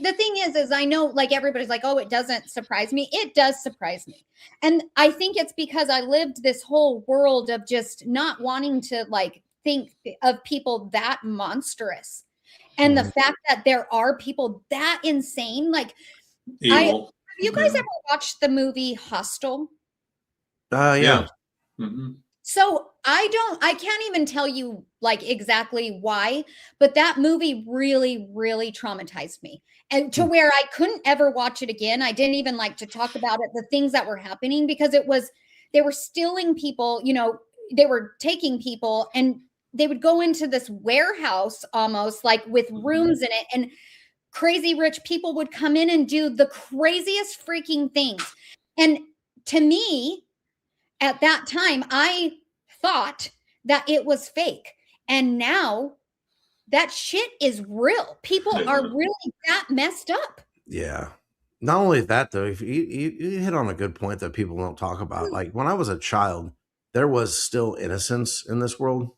The thing is I know, like, everybody's like, oh, it doesn't surprise me. It does surprise me. And I think it's because I lived this whole world of just not wanting to, like, think of people that monstrous. And the fact that there are people that insane, like, have you guys ever watched the movie Hostel? Yeah. Mm-hmm. So I can't even tell you, like, exactly why, but that movie really, really traumatized me. And to where I couldn't ever watch it again. I didn't even like to talk about it, the things that were happening, because they were stealing people, they were taking people, and they would go into this warehouse almost like with rooms in it, and crazy rich people would come in and do the craziest freaking things. And to me, at that time, I thought that it was fake. And now that shit is real. People are really that messed up. Yeah. Not only that, though, if you hit on a good point that people don't talk about. Like, when I was a child, there was still innocence in this world.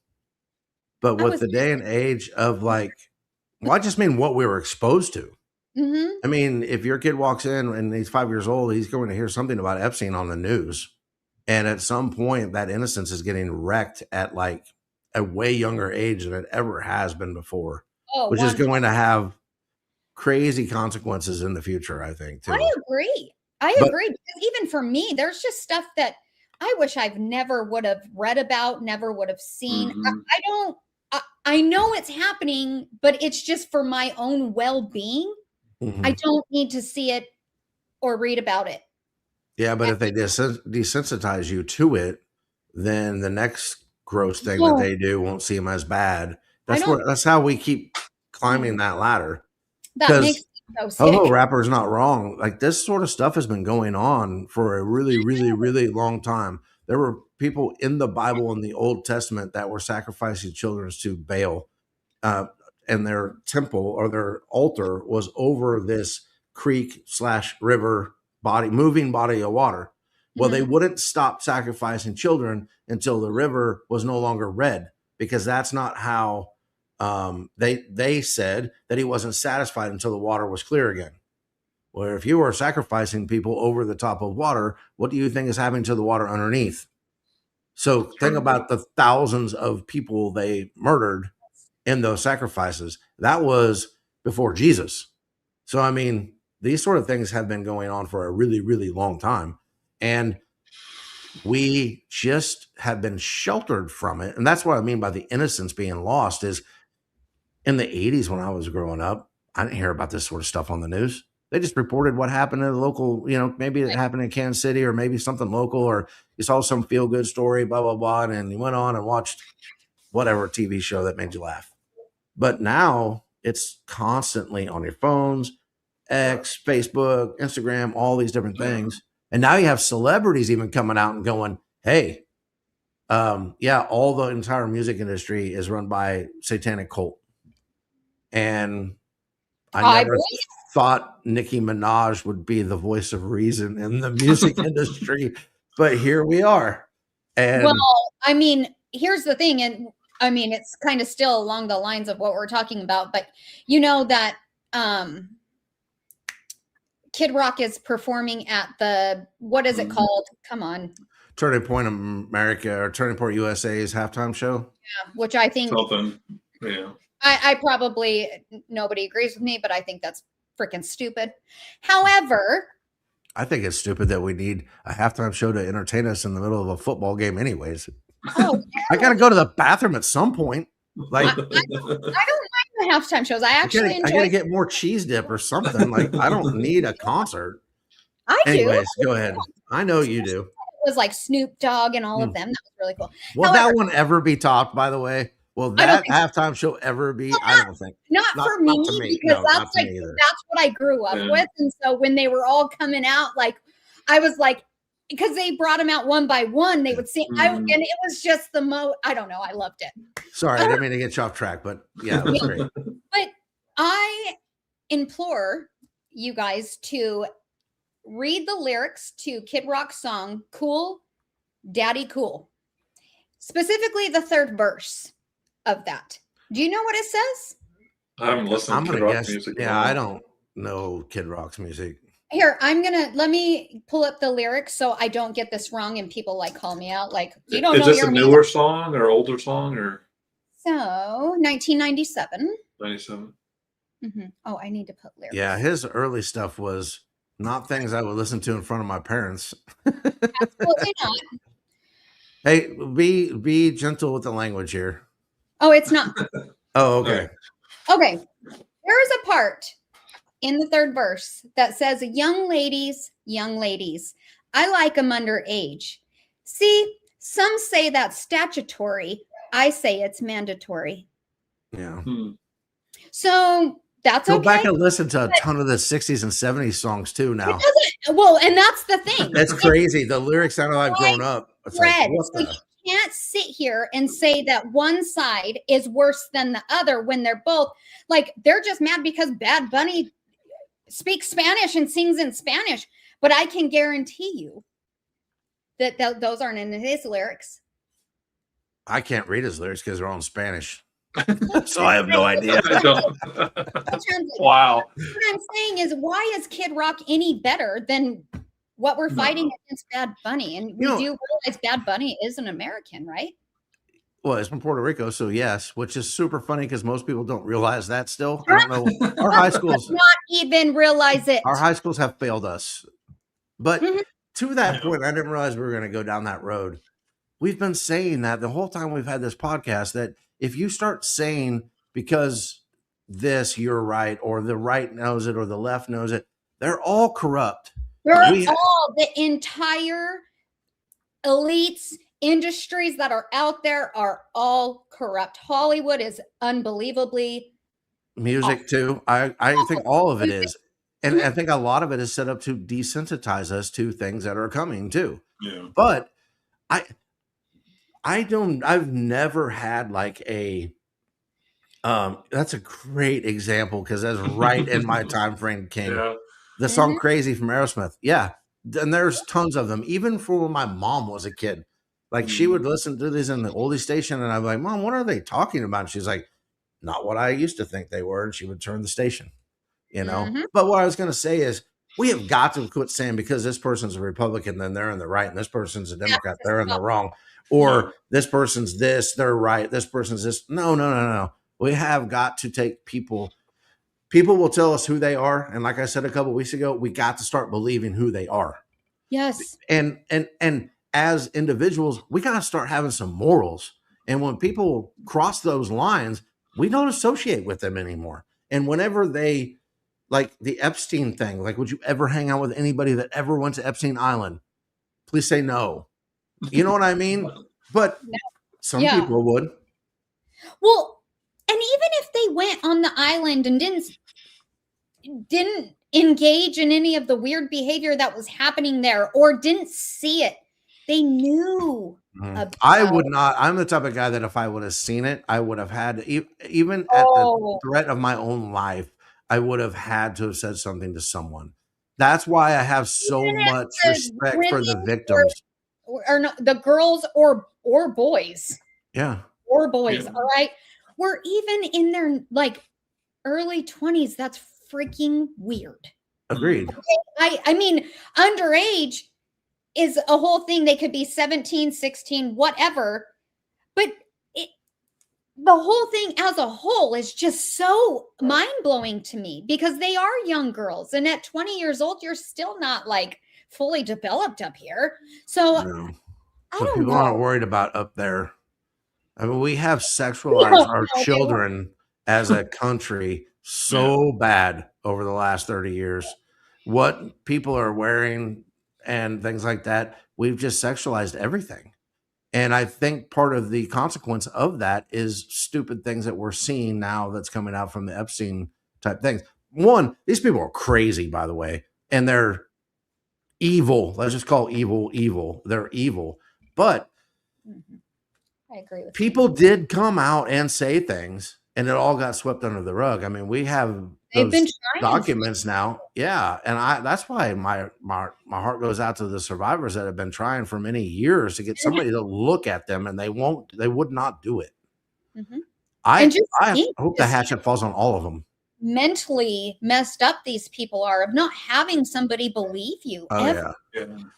But with the day and age of, like, I just mean what we were exposed to. Mm-hmm. I mean, if your kid walks in and he's 5 years old, he's going to hear something about Epstein on the news. And at some point, that innocence is getting wrecked at, like, a way younger age than it ever has been before, which is going to have crazy consequences in the future, I think, too. I agree. Because even for me, there's just stuff that I wish I've never would have read about, never would have seen. Mhm. I don't. I know it's happening, but it's just for my own well-being. I don't need to see it or read about it. Yeah, but if they desensitize you to it, then the next gross thing that they do won't seem as bad. That's how we keep climbing that ladder. That makes me so sick. Ho-Ho Rapper's not wrong. Like, this sort of stuff has been going on for a really, really, really long time. There were people in the Bible in the Old Testament that were sacrificing children to Baal, and their temple or their altar was over this creek / river moving body of water. Well, they wouldn't stop sacrificing children until the river was no longer red, because that's not how they said that he wasn't satisfied until the water was clear again. Well, if you are sacrificing people over the top of water, what do you think is happening to the water underneath? So think about the thousands of people they murdered in those sacrifices. That was before Jesus. So, I mean, these sort of things have been going on for a really, really long time. And we just have been sheltered from it. And that's what I mean by the innocence being lost. Is in the 80s, when I was growing up, I didn't hear about this sort of stuff on the news. They just reported what happened in the local, maybe it happened in Kansas City, or maybe something local, or you saw some feel-good story, blah, blah, blah. And then you went on and watched whatever TV show that made you laugh. But now it's constantly on your phones, X, Facebook, Instagram, all these different things. And now you have celebrities even coming out and going, hey, all the entire music industry is run by satanic cult. And I never thought Nicki Minaj would be the voice of reason in the music industry, but here we are. And well, I mean, here's the thing, and I mean, it's kind of still along the lines of what we're talking about, but you know that Kid Rock is performing at the, what is it called? Come on. Turning Point America, or Turning Point USA's halftime show. Yeah, which I think Something, yeah. I probably, nobody agrees with me, but I think that's freaking stupid. However, I think it's stupid that we need a halftime show to entertain us in the middle of a football game anyways. Oh, I got to go to the bathroom at some point. Like, I don't mind the halftime shows. I actually enjoy. I got to get more cheese dip or something. Like, I don't need a concert. Anyways, go ahead. I know you do. It was like Snoop Dogg and all of them. That was really cool. Will that one ever be topped, by the way? Will that halftime show ever be? Well, I don't think. Not for me, because that's what I grew up with. And so when they were all coming out, like, I was like, because they brought them out one by one, they would sing. And it was just the I don't know. I loved it. Sorry, I didn't mean to get you off track, but yeah, it was great. But I implore you guys to read the lyrics to Kid Rock's song, Cool, Daddy Cool. Specifically the third verse of that. Do you know what it says? I haven't listened to Kid Rock music. Yeah, I don't know Kid Rock's music. Here, let me pull up the lyrics so I don't get this wrong and people like call me out. Like, you don't know. Is this a newer song or older song or? So 1997. 97. Oh, I need to put lyrics. Yeah, his early stuff was not things I would listen to in front of my parents. Absolutely not. Hey, be gentle with the language here. Oh, it's not. Oh, okay. Okay. There is a part in the third verse that says, young ladies, I like them underage. See, some say that's statutory. I say it's mandatory. Yeah. So that's okay. Go back and listen to a ton of the 60s and 70s songs too now. Well, and that's the thing. That's crazy. The lyrics sound like I've grown up. It's like, so you can't sit here and say that one side is worse than the other when they're both, like, they're just mad because Bad Bunny speaks Spanish and sings in Spanish. But I can guarantee you that those aren't in his lyrics. I can't read his lyrics because they're all in Spanish. So I have no idea. Wow. What I'm saying is, why is Kid Rock any better than what we're fighting against Bad Bunny? And we do realize Bad Bunny is an American, right? Well, it's from Puerto Rico, so yes, which is super funny because most people don't realize that still. I don't know. Our high schools not even realize it. Our high schools have failed us. But to that point, I didn't realize we were going to go down that road. We've been saying that the whole time we've had this podcast, that if you start saying because this, you're right, or the right knows it, or the left knows it, they're all corrupt. The entire elites, industries that are out there are all corrupt. Hollywood is unbelievably music too. I think all of it is. And I think a lot of it is set up to desensitize us to things that are coming too. Yeah. But I've never had like a that's a great example because that's right in my time frame, King. Yeah. The song Crazy from Aerosmith. Yeah. And there's tons of them, even for when my mom was a kid. Like she would listen to these in the oldie station, and I'm like, Mom, what are they talking about? And she's like, not what I used to think they were. And she would turn the station, you know. But what I was going to say is we have got to quit saying because this person's a Republican, then they're in the right, and this person's a Democrat, they're in the wrong. Or this person's this, they're right. This person's this. No. We have got to take people. People will tell us who they are. And like I said a couple of weeks ago, we got to start believing who they are. Yes. And as individuals, we got to start having some morals. And when people cross those lines, we don't associate with them anymore. And whenever they, like the Epstein thing, like, would you ever hang out with anybody that ever went to Epstein Island? Please say no. You know what I mean? But some people would. Well, and even if they went on the island and didn't engage in any of the weird behavior that was happening there or didn't see it, they knew. I would not. I'm the type of guy that if I would have seen it, I would have had, even at the threat of my own life, I would have had to have said something to someone. That's why I have so much respect for the victims. Or not, the girls or boys. Yeah. Or boys. Yeah. All right. We're even in their like early 20s. That's freaking weird. Agreed. Okay? I mean, underage is a whole thing. They could be 17, 16, whatever. But the whole thing as a whole is just so mind-blowing to me because they are young girls. And at 20 years old, you're still not like fully developed up here. So no. I don't people know. aren't worried about up there. I mean, we have sexualized our children as a country so bad over the last 30 years. What people are wearing and things like that, we've just sexualized everything. And I think part of the consequence of that is stupid things that we're seeing now that's coming out from the Epstein type things. One, these people are crazy, by the way, and they're evil. Let's just call evil. They're evil. But I agree with people did come out and say things, and it all got swept under the rug. I mean, we have those documents now. Yeah. And that's why my heart goes out to the survivors that have been trying for many years to get somebody to look at them, and they would not do it. I hope the hatchet falls on all of them. Mentally messed up these people are of not having somebody believe you. Oh, yeah.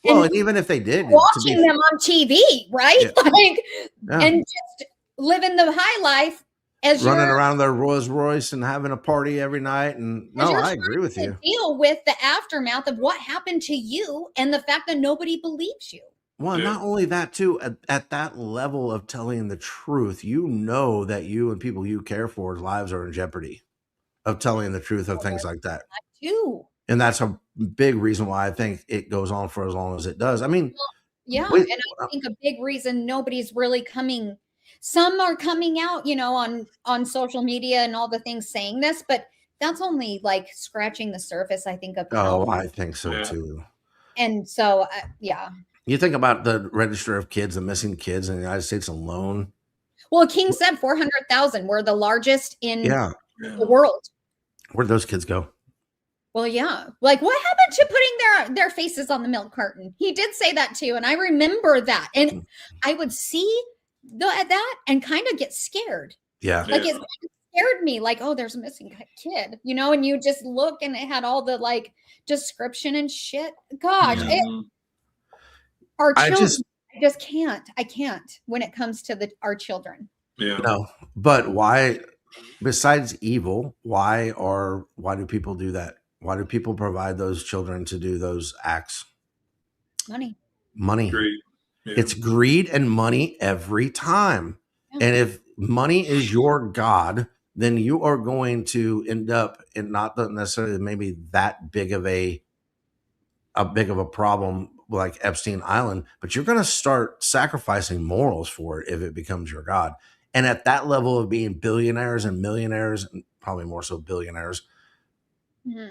Well, and even if they did, watching them on TV, right? And just living the high life as running around their Rolls Royce and having a party every night. And no, I agree with you. Deal with the aftermath of what happened to you and the fact that nobody believes you. Well, not only that too, at that level of telling the truth, you know that you and people you care for lives are in jeopardy of telling the truth of things like that. I do. And that's a big reason why I think it goes on for as long as it does. I mean, and I think a big reason nobody's really coming. Some are coming out, on social media and all the things saying this, but that's only like scratching the surface, I think. I think so too. And so, You think about the register of kids, the missing kids in the United States alone. Well, King said 400,000. We're the largest in the world. Where'd those kids go? Well, yeah. Like, what happened to putting their faces on the milk carton? He did say that too, and I remember that. And I would see that and kind of get scared. Yeah. Like, it scared me. Like, oh, there's a missing kid, and you just look and it had all the, like, description and shit. Gosh. Our children, I can't when it comes to our children. Yeah. No, but why, besides evil, why do people do that? Why do people provide those children to do those acts? Money. Greed. Yeah. It's greed and money every time. Yeah. And if money is your God, then you are going to end up in not necessarily maybe that big of a problem like Epstein Island, but you're going to start sacrificing morals for it if it becomes your God. And at that level of being billionaires and millionaires, and probably more so billionaires,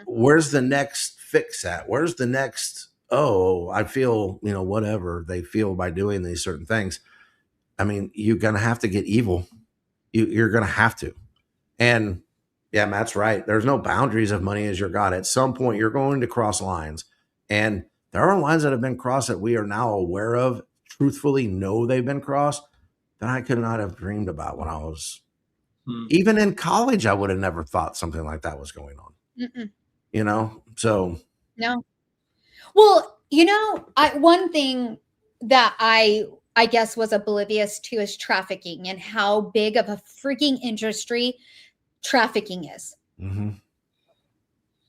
where's the next fix at? Where's the next, oh, I feel, whatever they feel by doing these certain things. I mean, you're going to have to get evil. You're going to have to. And yeah, Matt's right. There's no boundaries of money as your God. At some point, you're going to cross lines. And there are lines that have been crossed that we are now aware of, truthfully know they've been crossed, that I could not have dreamed about when I was, even in college, I would have never thought something like that was going on. So. No. Well, one thing that I guess was oblivious to is trafficking and how big of a freaking industry trafficking is. Mm-hmm.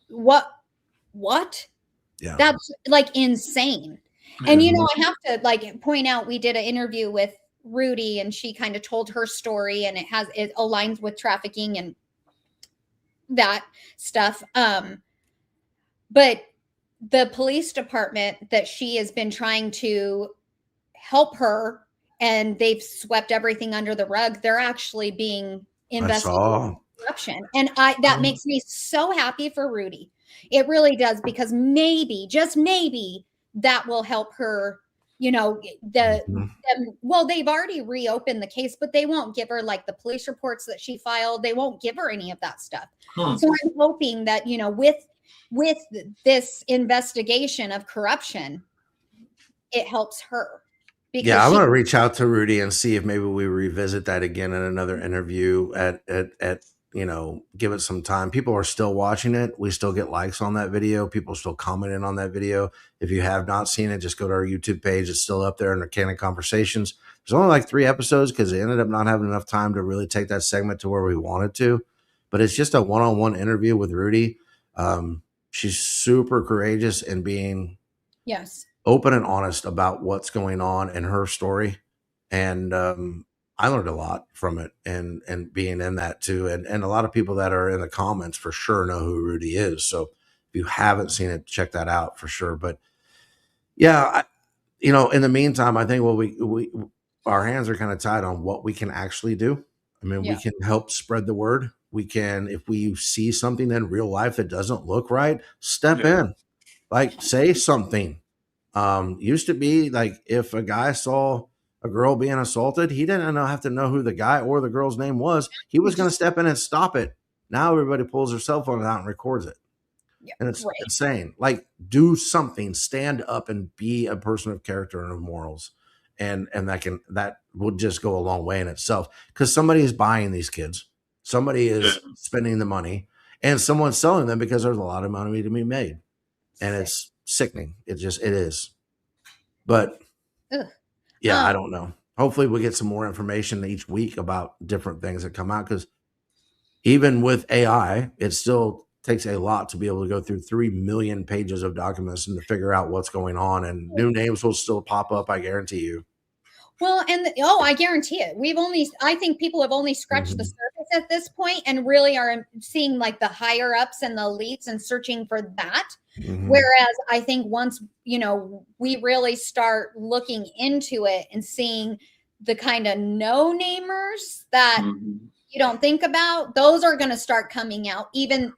What? Yeah. That's like insane. And I have to like point out, we did an interview with Rudy and she kind of told her story and it aligns with trafficking and that stuff. But the police department that she has been trying to help her and they've swept everything under the rug, they're actually being investigated for corruption. And that makes me so happy for Rudy. It really does, because maybe, just maybe, that will help her, well, they've already reopened the case, but they won't give her like the police reports that she filed. They won't give her any of that stuff. So I'm hoping that, with this investigation of corruption, it helps her. Yeah, I'm going to reach out to Rudy and see if maybe we revisit that again in another interview at give it some time. People are still watching it. We still get likes on that video. People still commenting on that video. If you have not seen it, just go to our YouTube page. It's still up there in the Canon Conversations. There's only like 3 episodes because they ended up not having enough time to really take that segment to where we wanted to. But it's just a one-on-one interview with Rudy. She's super courageous in being open and honest about what's going on in her story. And I learned a lot from it and being in that too. And a lot of people that are in the comments for sure know who Rudy is. So if you haven't seen it, check that out for sure. But yeah, in the meantime, I think we our hands are kind of tied on what we can actually do. I mean, we can help spread the word. We can, if we see something in real life that doesn't look right, step in, like say something. Used to be like if a guy saw a girl being assaulted, he didn't have to know who the guy or the girl's name was. He was going to step in and stop it. Now everybody pulls their cell phone out and records it. And it's insane. Like, do something, stand up and be a person of character and of morals. And that would just go a long way in itself, because somebody is buying these kids. Somebody is spending the money and someone's selling them because there's a lot of money to be made. And it's sickening. It is. But I don't know. Hopefully we get some more information each week about different things that come out, because even with AI, it still takes a lot to be able to go through 3 million pages of documents and to figure out what's going on, and new names will still pop up. I guarantee you. Well, and I guarantee it. I think people have only scratched the surface at this point and really are seeing like the higher ups and the elites and searching for that. Whereas I think once, we really start looking into it and seeing the kind of no-namers that you don't think about, those are going to start coming out, even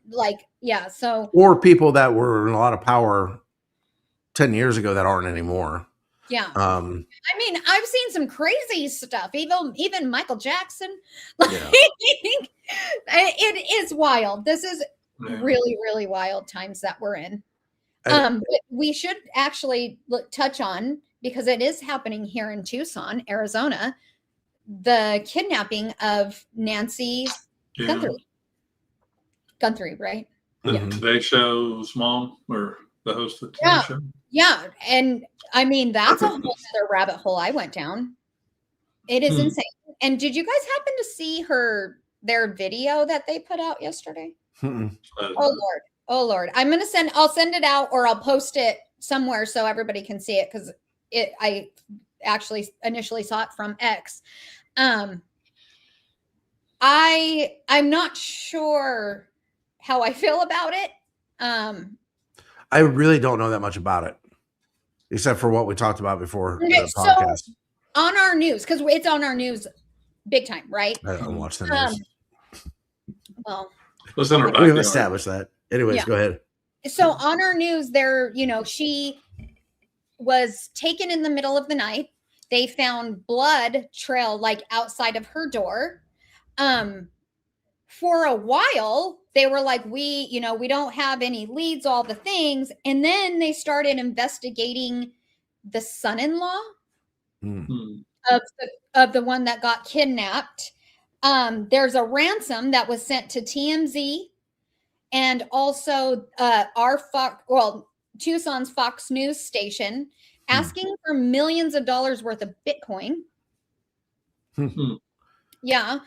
or people that were in a lot of power 10 years ago that aren't anymore. Yeah. I mean, I've seen some crazy stuff, even Michael Jackson. It is wild. This is really, really wild times that we're in. But we should actually touch on, because it is happening here in Tucson, Arizona, the kidnapping of Nancy Guthrie. Guthrie, right? The Today Show's mom, or the host of the Today Show. Yeah. And I mean, that's a whole other rabbit hole I went down. It is insane. And did you guys happen to see their video that they put out yesterday? Oh Lord. I'll send it out, or I'll post it somewhere so everybody can see it, because I actually initially saw it from X. I'm not sure how I feel about it. I really don't know that much about it, except for what we talked about before the podcast. So on our news, because it's on our news big time, right? I don't watch the news. Well, we've established that. Anyways, yeah. Go ahead. So on our news, there, she was taken in the middle of the night. They found blood trail like outside of her door. For a while, they were like, we don't have any leads, all the things. And then they started investigating the son-in-law of the one that got kidnapped. There's a ransom that was sent to TMZ and also Tucson's Fox News station, asking for millions of dollars worth of Bitcoin. Yeah.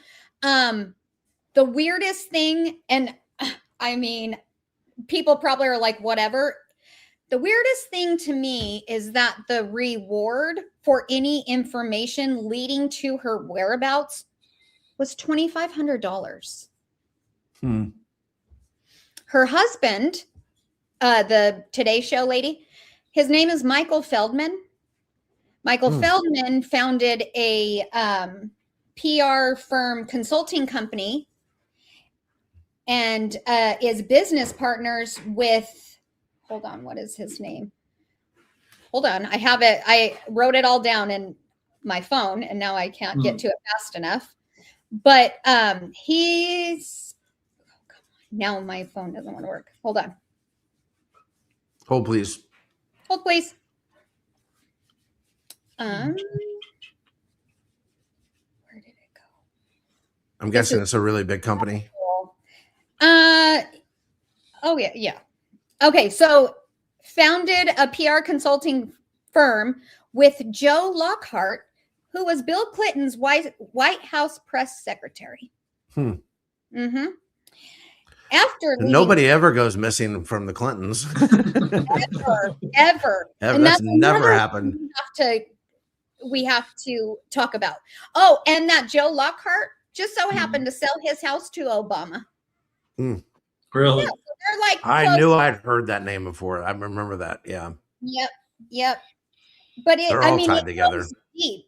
The weirdest thing, and I mean, people probably are like, whatever. The weirdest thing to me is that the reward for any information leading to her whereabouts was $2,500. Her husband, the Today Show lady, his name is Michael Feldman. Michael Feldman founded a PR firm consulting company and is business partners with, hold on, what is his name? Hold on, I have it. I wrote it all down in my phone and now I can't get to it fast enough. But now my phone doesn't want to work. Hold on. Hold, please. Hold, please. Where did it go? I'm guessing it's a really big company. Oh yeah. Okay, so founded a PR consulting firm with Joe Lockhart, who was Bill Clinton's White House press secretary. After nobody ever goes missing from the Clintons. ever. And that's never happened. We have to talk about. Oh, and that Joe Lockhart just so happened to sell his house to Obama. Really? Yeah, so they're like I knew I'd heard that name before. I remember that. Yeah. Yep. But they're all tied together. Goes deep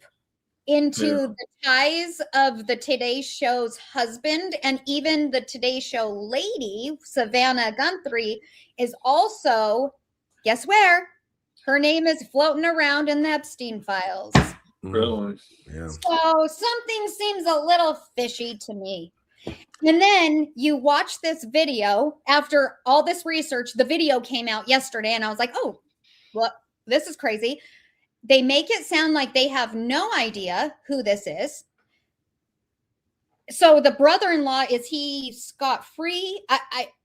into the ties of the Today Show's husband, and even the Today Show lady, Savannah Guthrie, is also, guess where? Her name is floating around in the Epstein files. Really? Yeah. So something seems a little fishy to me. And then you watch this video after all this research. The video came out yesterday, and I was like, oh, well, this is crazy. They make it sound like they have no idea who this is. So the brother-in-law, is he scot-free?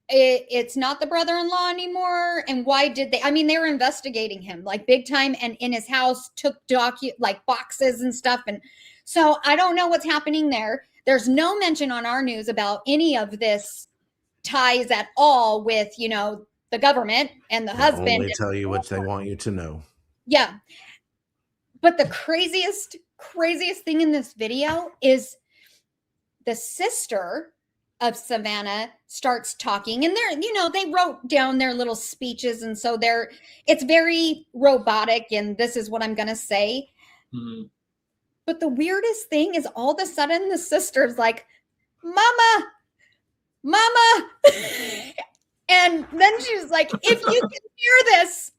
It's not the brother-in-law anymore. And why did they? I mean, they were investigating him like big time, and in his house took boxes and stuff. And so I don't know what's happening there. There's no mention on our news about any of this ties at all with, the government and the husband. Only tell you what they want you to know. Yeah. But the craziest thing in this video is the sister of Savannah starts talking, and they wrote down their little speeches. And so it's very robotic. And this is what I'm going to say. But the weirdest thing is all of a sudden the sister's like, Mama. And then she's like, if you can hear this,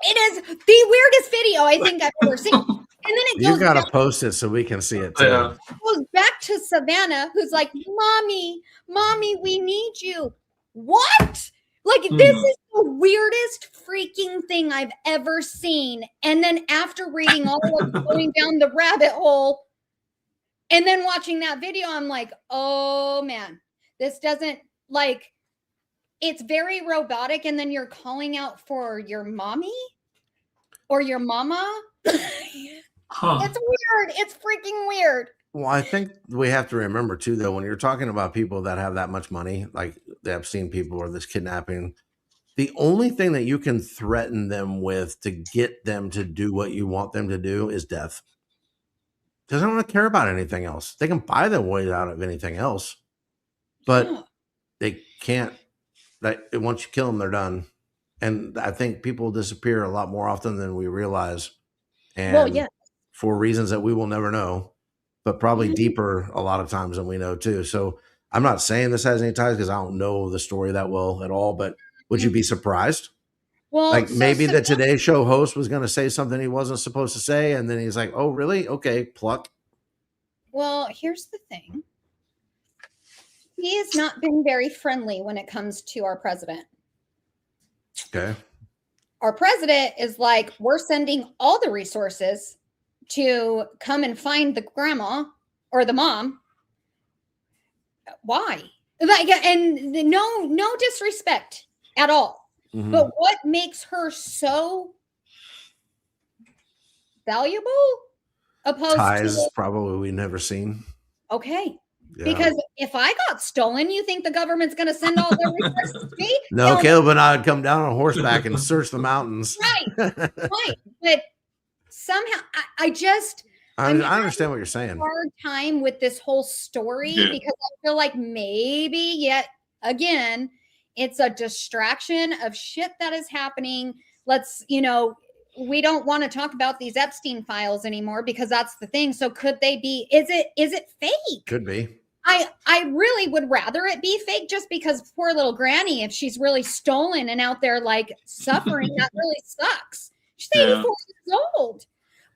it is the weirdest video I think I've ever seen. And then it goes, you got to post it so we can see it too. Yeah. It goes back to Savannah, who's like, Mommy, we need you. What? Like, this is the weirdest freaking thing I've ever seen. And then after reading all of going down the rabbit hole and then watching that video, I'm like, oh man, this doesn't it's very robotic. And then you're calling out for your mommy or your mama. It's weird. It's freaking weird. Well, I think we have to remember too, though, when you're talking about people that have that much money, like the Epstein people or this kidnapping, the only thing that you can threaten them with to get them to do what you want them to do is death. Because they don't care about anything else. They can buy their way out of anything else, but they can't. Once you kill them, they're done. And I think people disappear a lot more often than we realize. And for reasons that we will never know, but probably deeper a lot of times than we know too. So I'm not saying this has any ties because I don't know the story that well at all, but would you be surprised? Well, like maybe the Today Show host was going to say something he wasn't supposed to say. And then he's like, oh, really? Okay. Pluck. Well, here's the thing. He has not been very friendly when it comes to our president. Okay. Our president is like, we're sending all the resources to come and find the grandma or the mom. Why? Like, and no disrespect at all. Mm-hmm. But what makes her so valuable? Opposed ties to probably we never seen. Okay. Yeah. Because if I got stolen, you think the government's going to send all their resources to me? No, Caleb and I would come down on horseback and search the mountains. Right. But somehow I understand what you're saying. Hard time with this whole story because I feel like maybe yet again, it's a distraction of shit that is happening. Let's, we don't want to talk about these Epstein files anymore because that's the thing. So could they be, is it fake? Could be. I really would rather it be fake just because poor little granny, if she's really stolen and out there like suffering, that really sucks. She's 84 years old.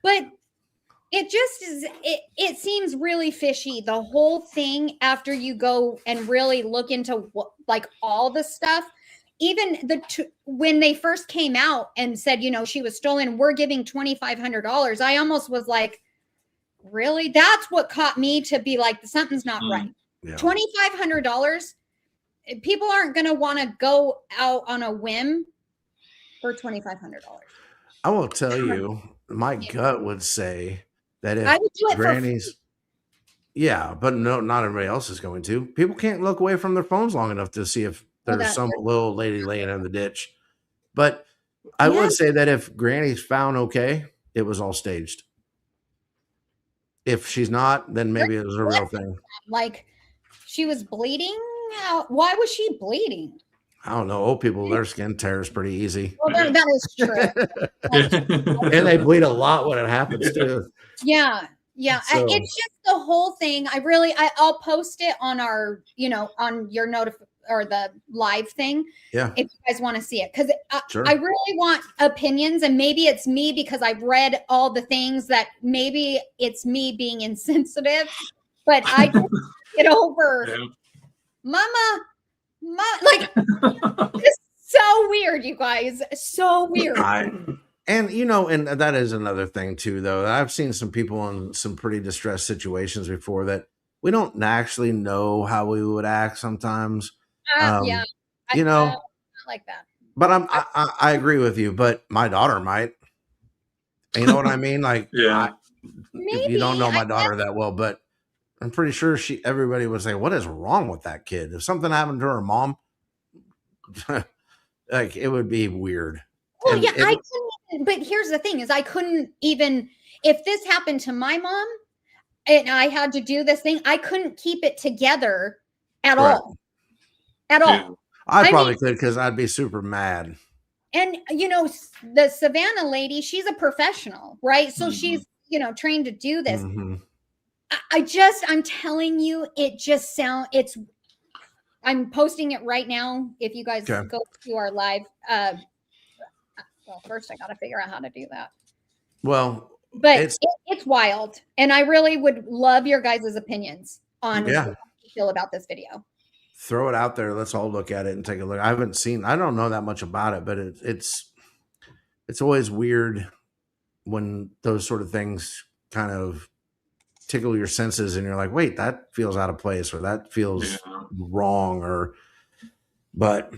But it just is, it seems really fishy. The whole thing after you go and really look into like all the stuff, even when they first came out and said, she was stolen, we're giving $2,500. I almost was like, really? That's what caught me to be like, something's not right. Yeah. $2,500. People aren't going to want to go out on a whim for $2,500. I will tell you, my gut would say that if I would do it grannies, but no, not everybody else is going to. People can't look away from their phones long enough to see if there's some little lady laying in the ditch. But I would say that if Granny's found okay, it was all staged. If she's not, then maybe it was a real thing. Like she was bleeding out. Why was she bleeding? I don't know. Old people, their skin tears pretty easy. Well, that is true. And they bleed a lot when it happens too. Yeah. So, it's just the whole thing. I'll post it on our, on your or the live thing. Yeah. If you guys want to see it. Because I really want opinions. And maybe it's me because I've read all the things that maybe it's me being insensitive. But I just get over Mama, like it's so weird, you guys. So weird. And that is another thing too, though. I've seen some people in some pretty distressed situations before that we don't actually know how we would act sometimes. I like that. But I agree with you. But my daughter might. You know what I mean? Like, if you don't know my daughter that well, but I'm pretty sure everybody would say, "What is wrong with that kid?" If something happened to her mom, like it would be weird. Well, I couldn't. But here's the thing: is I couldn't even if this happened to my mom, and I had to do this thing. I couldn't keep it together at all. At all. I probably could because I'd be super mad. And the Savannah lady, she's a professional, right? So she's trained to do this. Mm-hmm. I'm telling you, it just I'm posting it right now. If you guys go to our live, well, first I got to figure out how to do that. Well, but it's wild. And I really would love your guys' opinions on how you feel about this video. Throw it out there. Let's all look at it and take a look. I don't know that much about it, but it's always weird when those sort of things kind of tickle your senses and you're like, wait, that feels out of place or that feels wrong but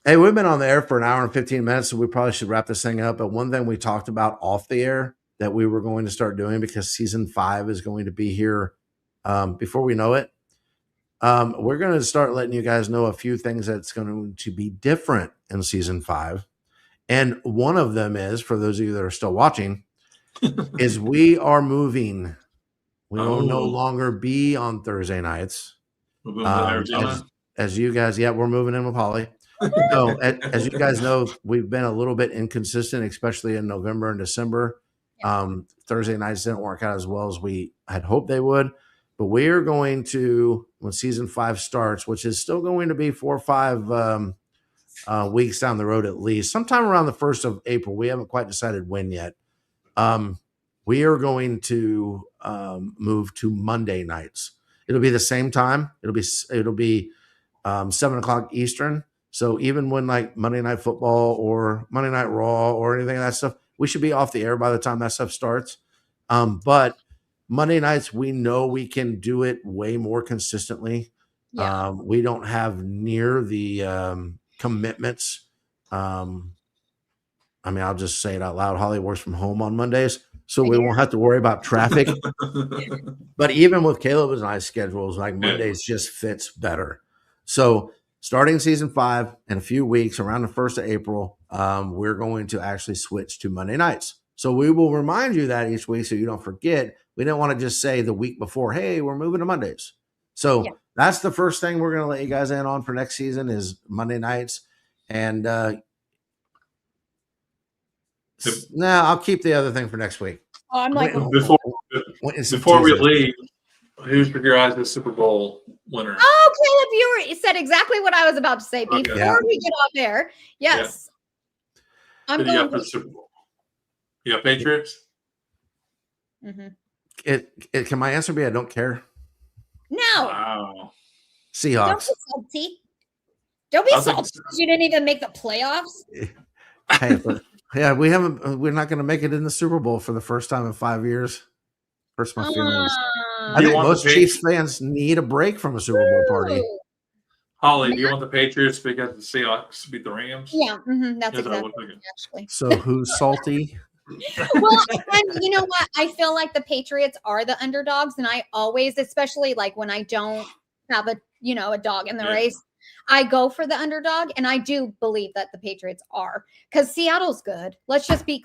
hey, we've been on the air for an hour and 15 minutes, so we probably should wrap this thing up. But one thing we talked about off the air that we were going to start doing because season 5 is going to be here before we know it. we're going to start letting you guys know a few things that's going to be different in season 5. And one of them is, for those of you that are still watching, is we are moving. We will no longer be on Thursday nights. We're moving to Arizona. As you guys, we're moving in with Holly. So as you guys know, we've been a little bit inconsistent, especially in November and December. Thursday nights didn't work out as well as we had hoped they would. But we are going to, when season 5 starts, which is still going to be 4 or 5 weeks down the road at least, sometime around the 1st of April. We haven't quite decided when yet. We are going to move to Monday nights. It'll be the same time. It'll be 7:00 Eastern. So even when like Monday Night Football or Monday Night Raw or anything of that stuff, we should be off the air by the time that stuff starts. But Monday nights, we know we can do it way more consistently. Yeah. We don't have near the commitments. I'll just say it out loud. Holly works from home on Mondays, so we won't have to worry about traffic. But even with Caleb and I's schedules, like Mondays just fits better. So starting season 5 in a few weeks, around the 1st of April, we're going to actually switch to Monday nights. So we will remind you that each week so you don't forget. We didn't want to just say the week before, hey, we're moving to Mondays. So that's the first thing we're going to let you guys in on for next season is Monday nights. And I'll keep the other thing for next week. Oh, I'm like, before we leave, who's for your eyes the Super Bowl winner? Oh, Caleb, you said exactly what I was about to say before we get off air. Yes. Yeah. I'm going for the Super Bowl. You got Patriots? Mm-hmm. Can my answer be I don't care? No. Wow. Seahawks. Don't be salty. Don't be salty because you didn't even make the playoffs. Hey, but, we're not going to make it in the Super Bowl for the first time in 5 years. Hurts my feelings. I think most Chiefs fans need a break from a Super Bowl party. Holly, do you want the Patriots because the Seahawks beat the Rams? Yeah, that's exactly actually. So who's salty? Well, you know what? I feel like the Patriots are the underdogs, and I always, especially like when I don't have a dog in the race, I go for the underdog, and I do believe that the Patriots are because Seattle's good. Let's just be.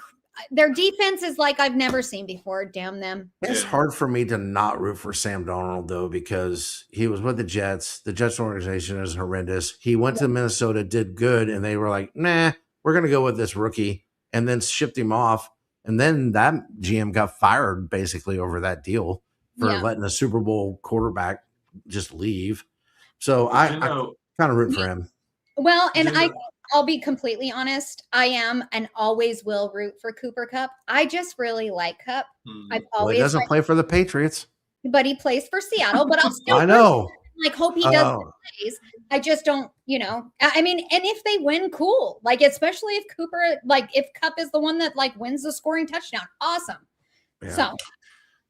Their defense is like I've never seen before. Damn them. It's hard for me to not root for Sam Darnold, though, because he was with the Jets. The Jets organization is horrendous. He went to Minnesota, did good, and they were like, nah, we're going to go with this rookie, and then shipped him off. And then that GM got fired basically over that deal for letting a Super Bowl quarterback just leave. So I kind of root for him. Well, and I'll be completely honest. I am and always will root for Cooper Kupp. I just really like Kupp. He doesn't play for the Patriots, but he plays for Seattle. But I'll still hope he does plays. I just don't, I mean, and if they win, cool. Like, especially if if Kupp is the one that wins the scoring touchdown, awesome. Yeah. So,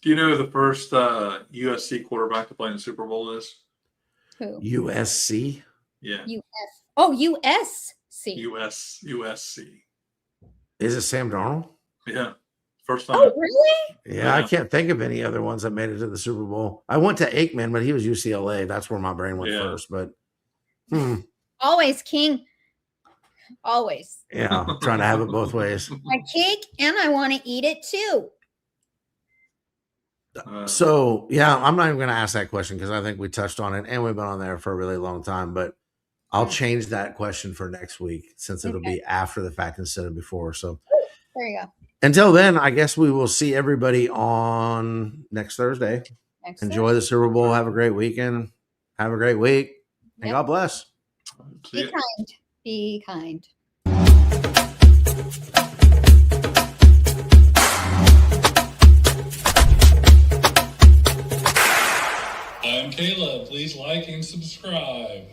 do you know who the first USC quarterback to play in the Super Bowl is? Who? USC. Yeah. USC. USC. Is it Sam Darnold? Yeah. First time. Oh, really? Yeah, I can't think of any other ones that made it to the Super Bowl. I went to Aikman, but he was UCLA. That's where my brain went first. But always King. Always. Yeah, trying to have it both ways. My cake, and I want to eat it too. So, I'm not even going to ask that question because I think we touched on it, and we've been on there for a really long time. But I'll change that question for next week since it'll be after the fact instead of before. So there you go. Until then, I guess we will see everybody on next Thursday. Enjoy the Super Bowl. Have a great weekend. Have a great week. And God bless. Be kind. Be kind. I'm Caleb. Please like and subscribe.